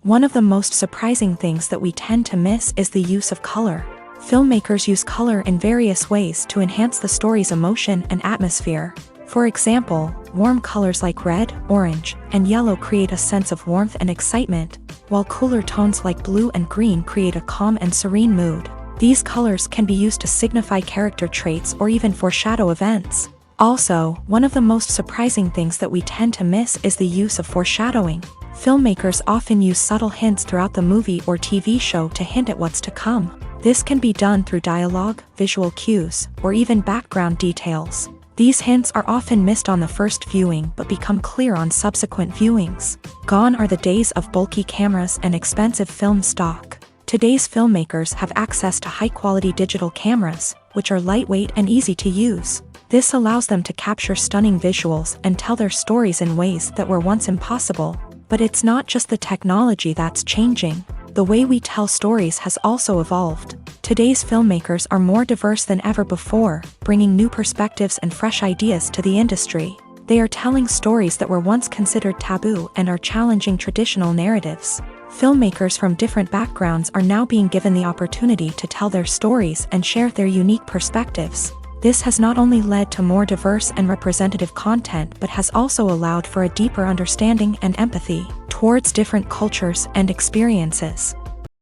One of the most surprising things that we tend to miss is the use of color. Filmmakers use color in various ways to enhance the story's emotion and atmosphere. For example, warm colors like red, orange, and yellow create a sense of warmth and excitement, while cooler tones like blue and green create a calm and serene mood. These colors can be used to signify character traits or even foreshadow events. Also, one of the most surprising things that we tend to miss is the use of foreshadowing. Filmmakers often use subtle hints throughout the movie or TV show to hint at what's to come. This can be done through dialogue, visual cues, or even background details. These hints are often missed on the first viewing but become clear on subsequent viewings. Gone are the days of bulky cameras and expensive film stock. Today's filmmakers have access to high-quality digital cameras, which are lightweight and easy to use. This allows them to capture stunning visuals and tell their stories in ways that were once impossible. But it's not just the technology that's changing. The way we tell stories has also evolved. Today's filmmakers are more diverse than ever before, bringing new perspectives and fresh ideas to the industry. They are telling stories that were once considered taboo and are challenging traditional narratives. Filmmakers from different backgrounds are now being given the opportunity to tell their stories and share their unique perspectives. This has not only led to more diverse and representative content but has also allowed for a deeper understanding and empathy towards different cultures and experiences.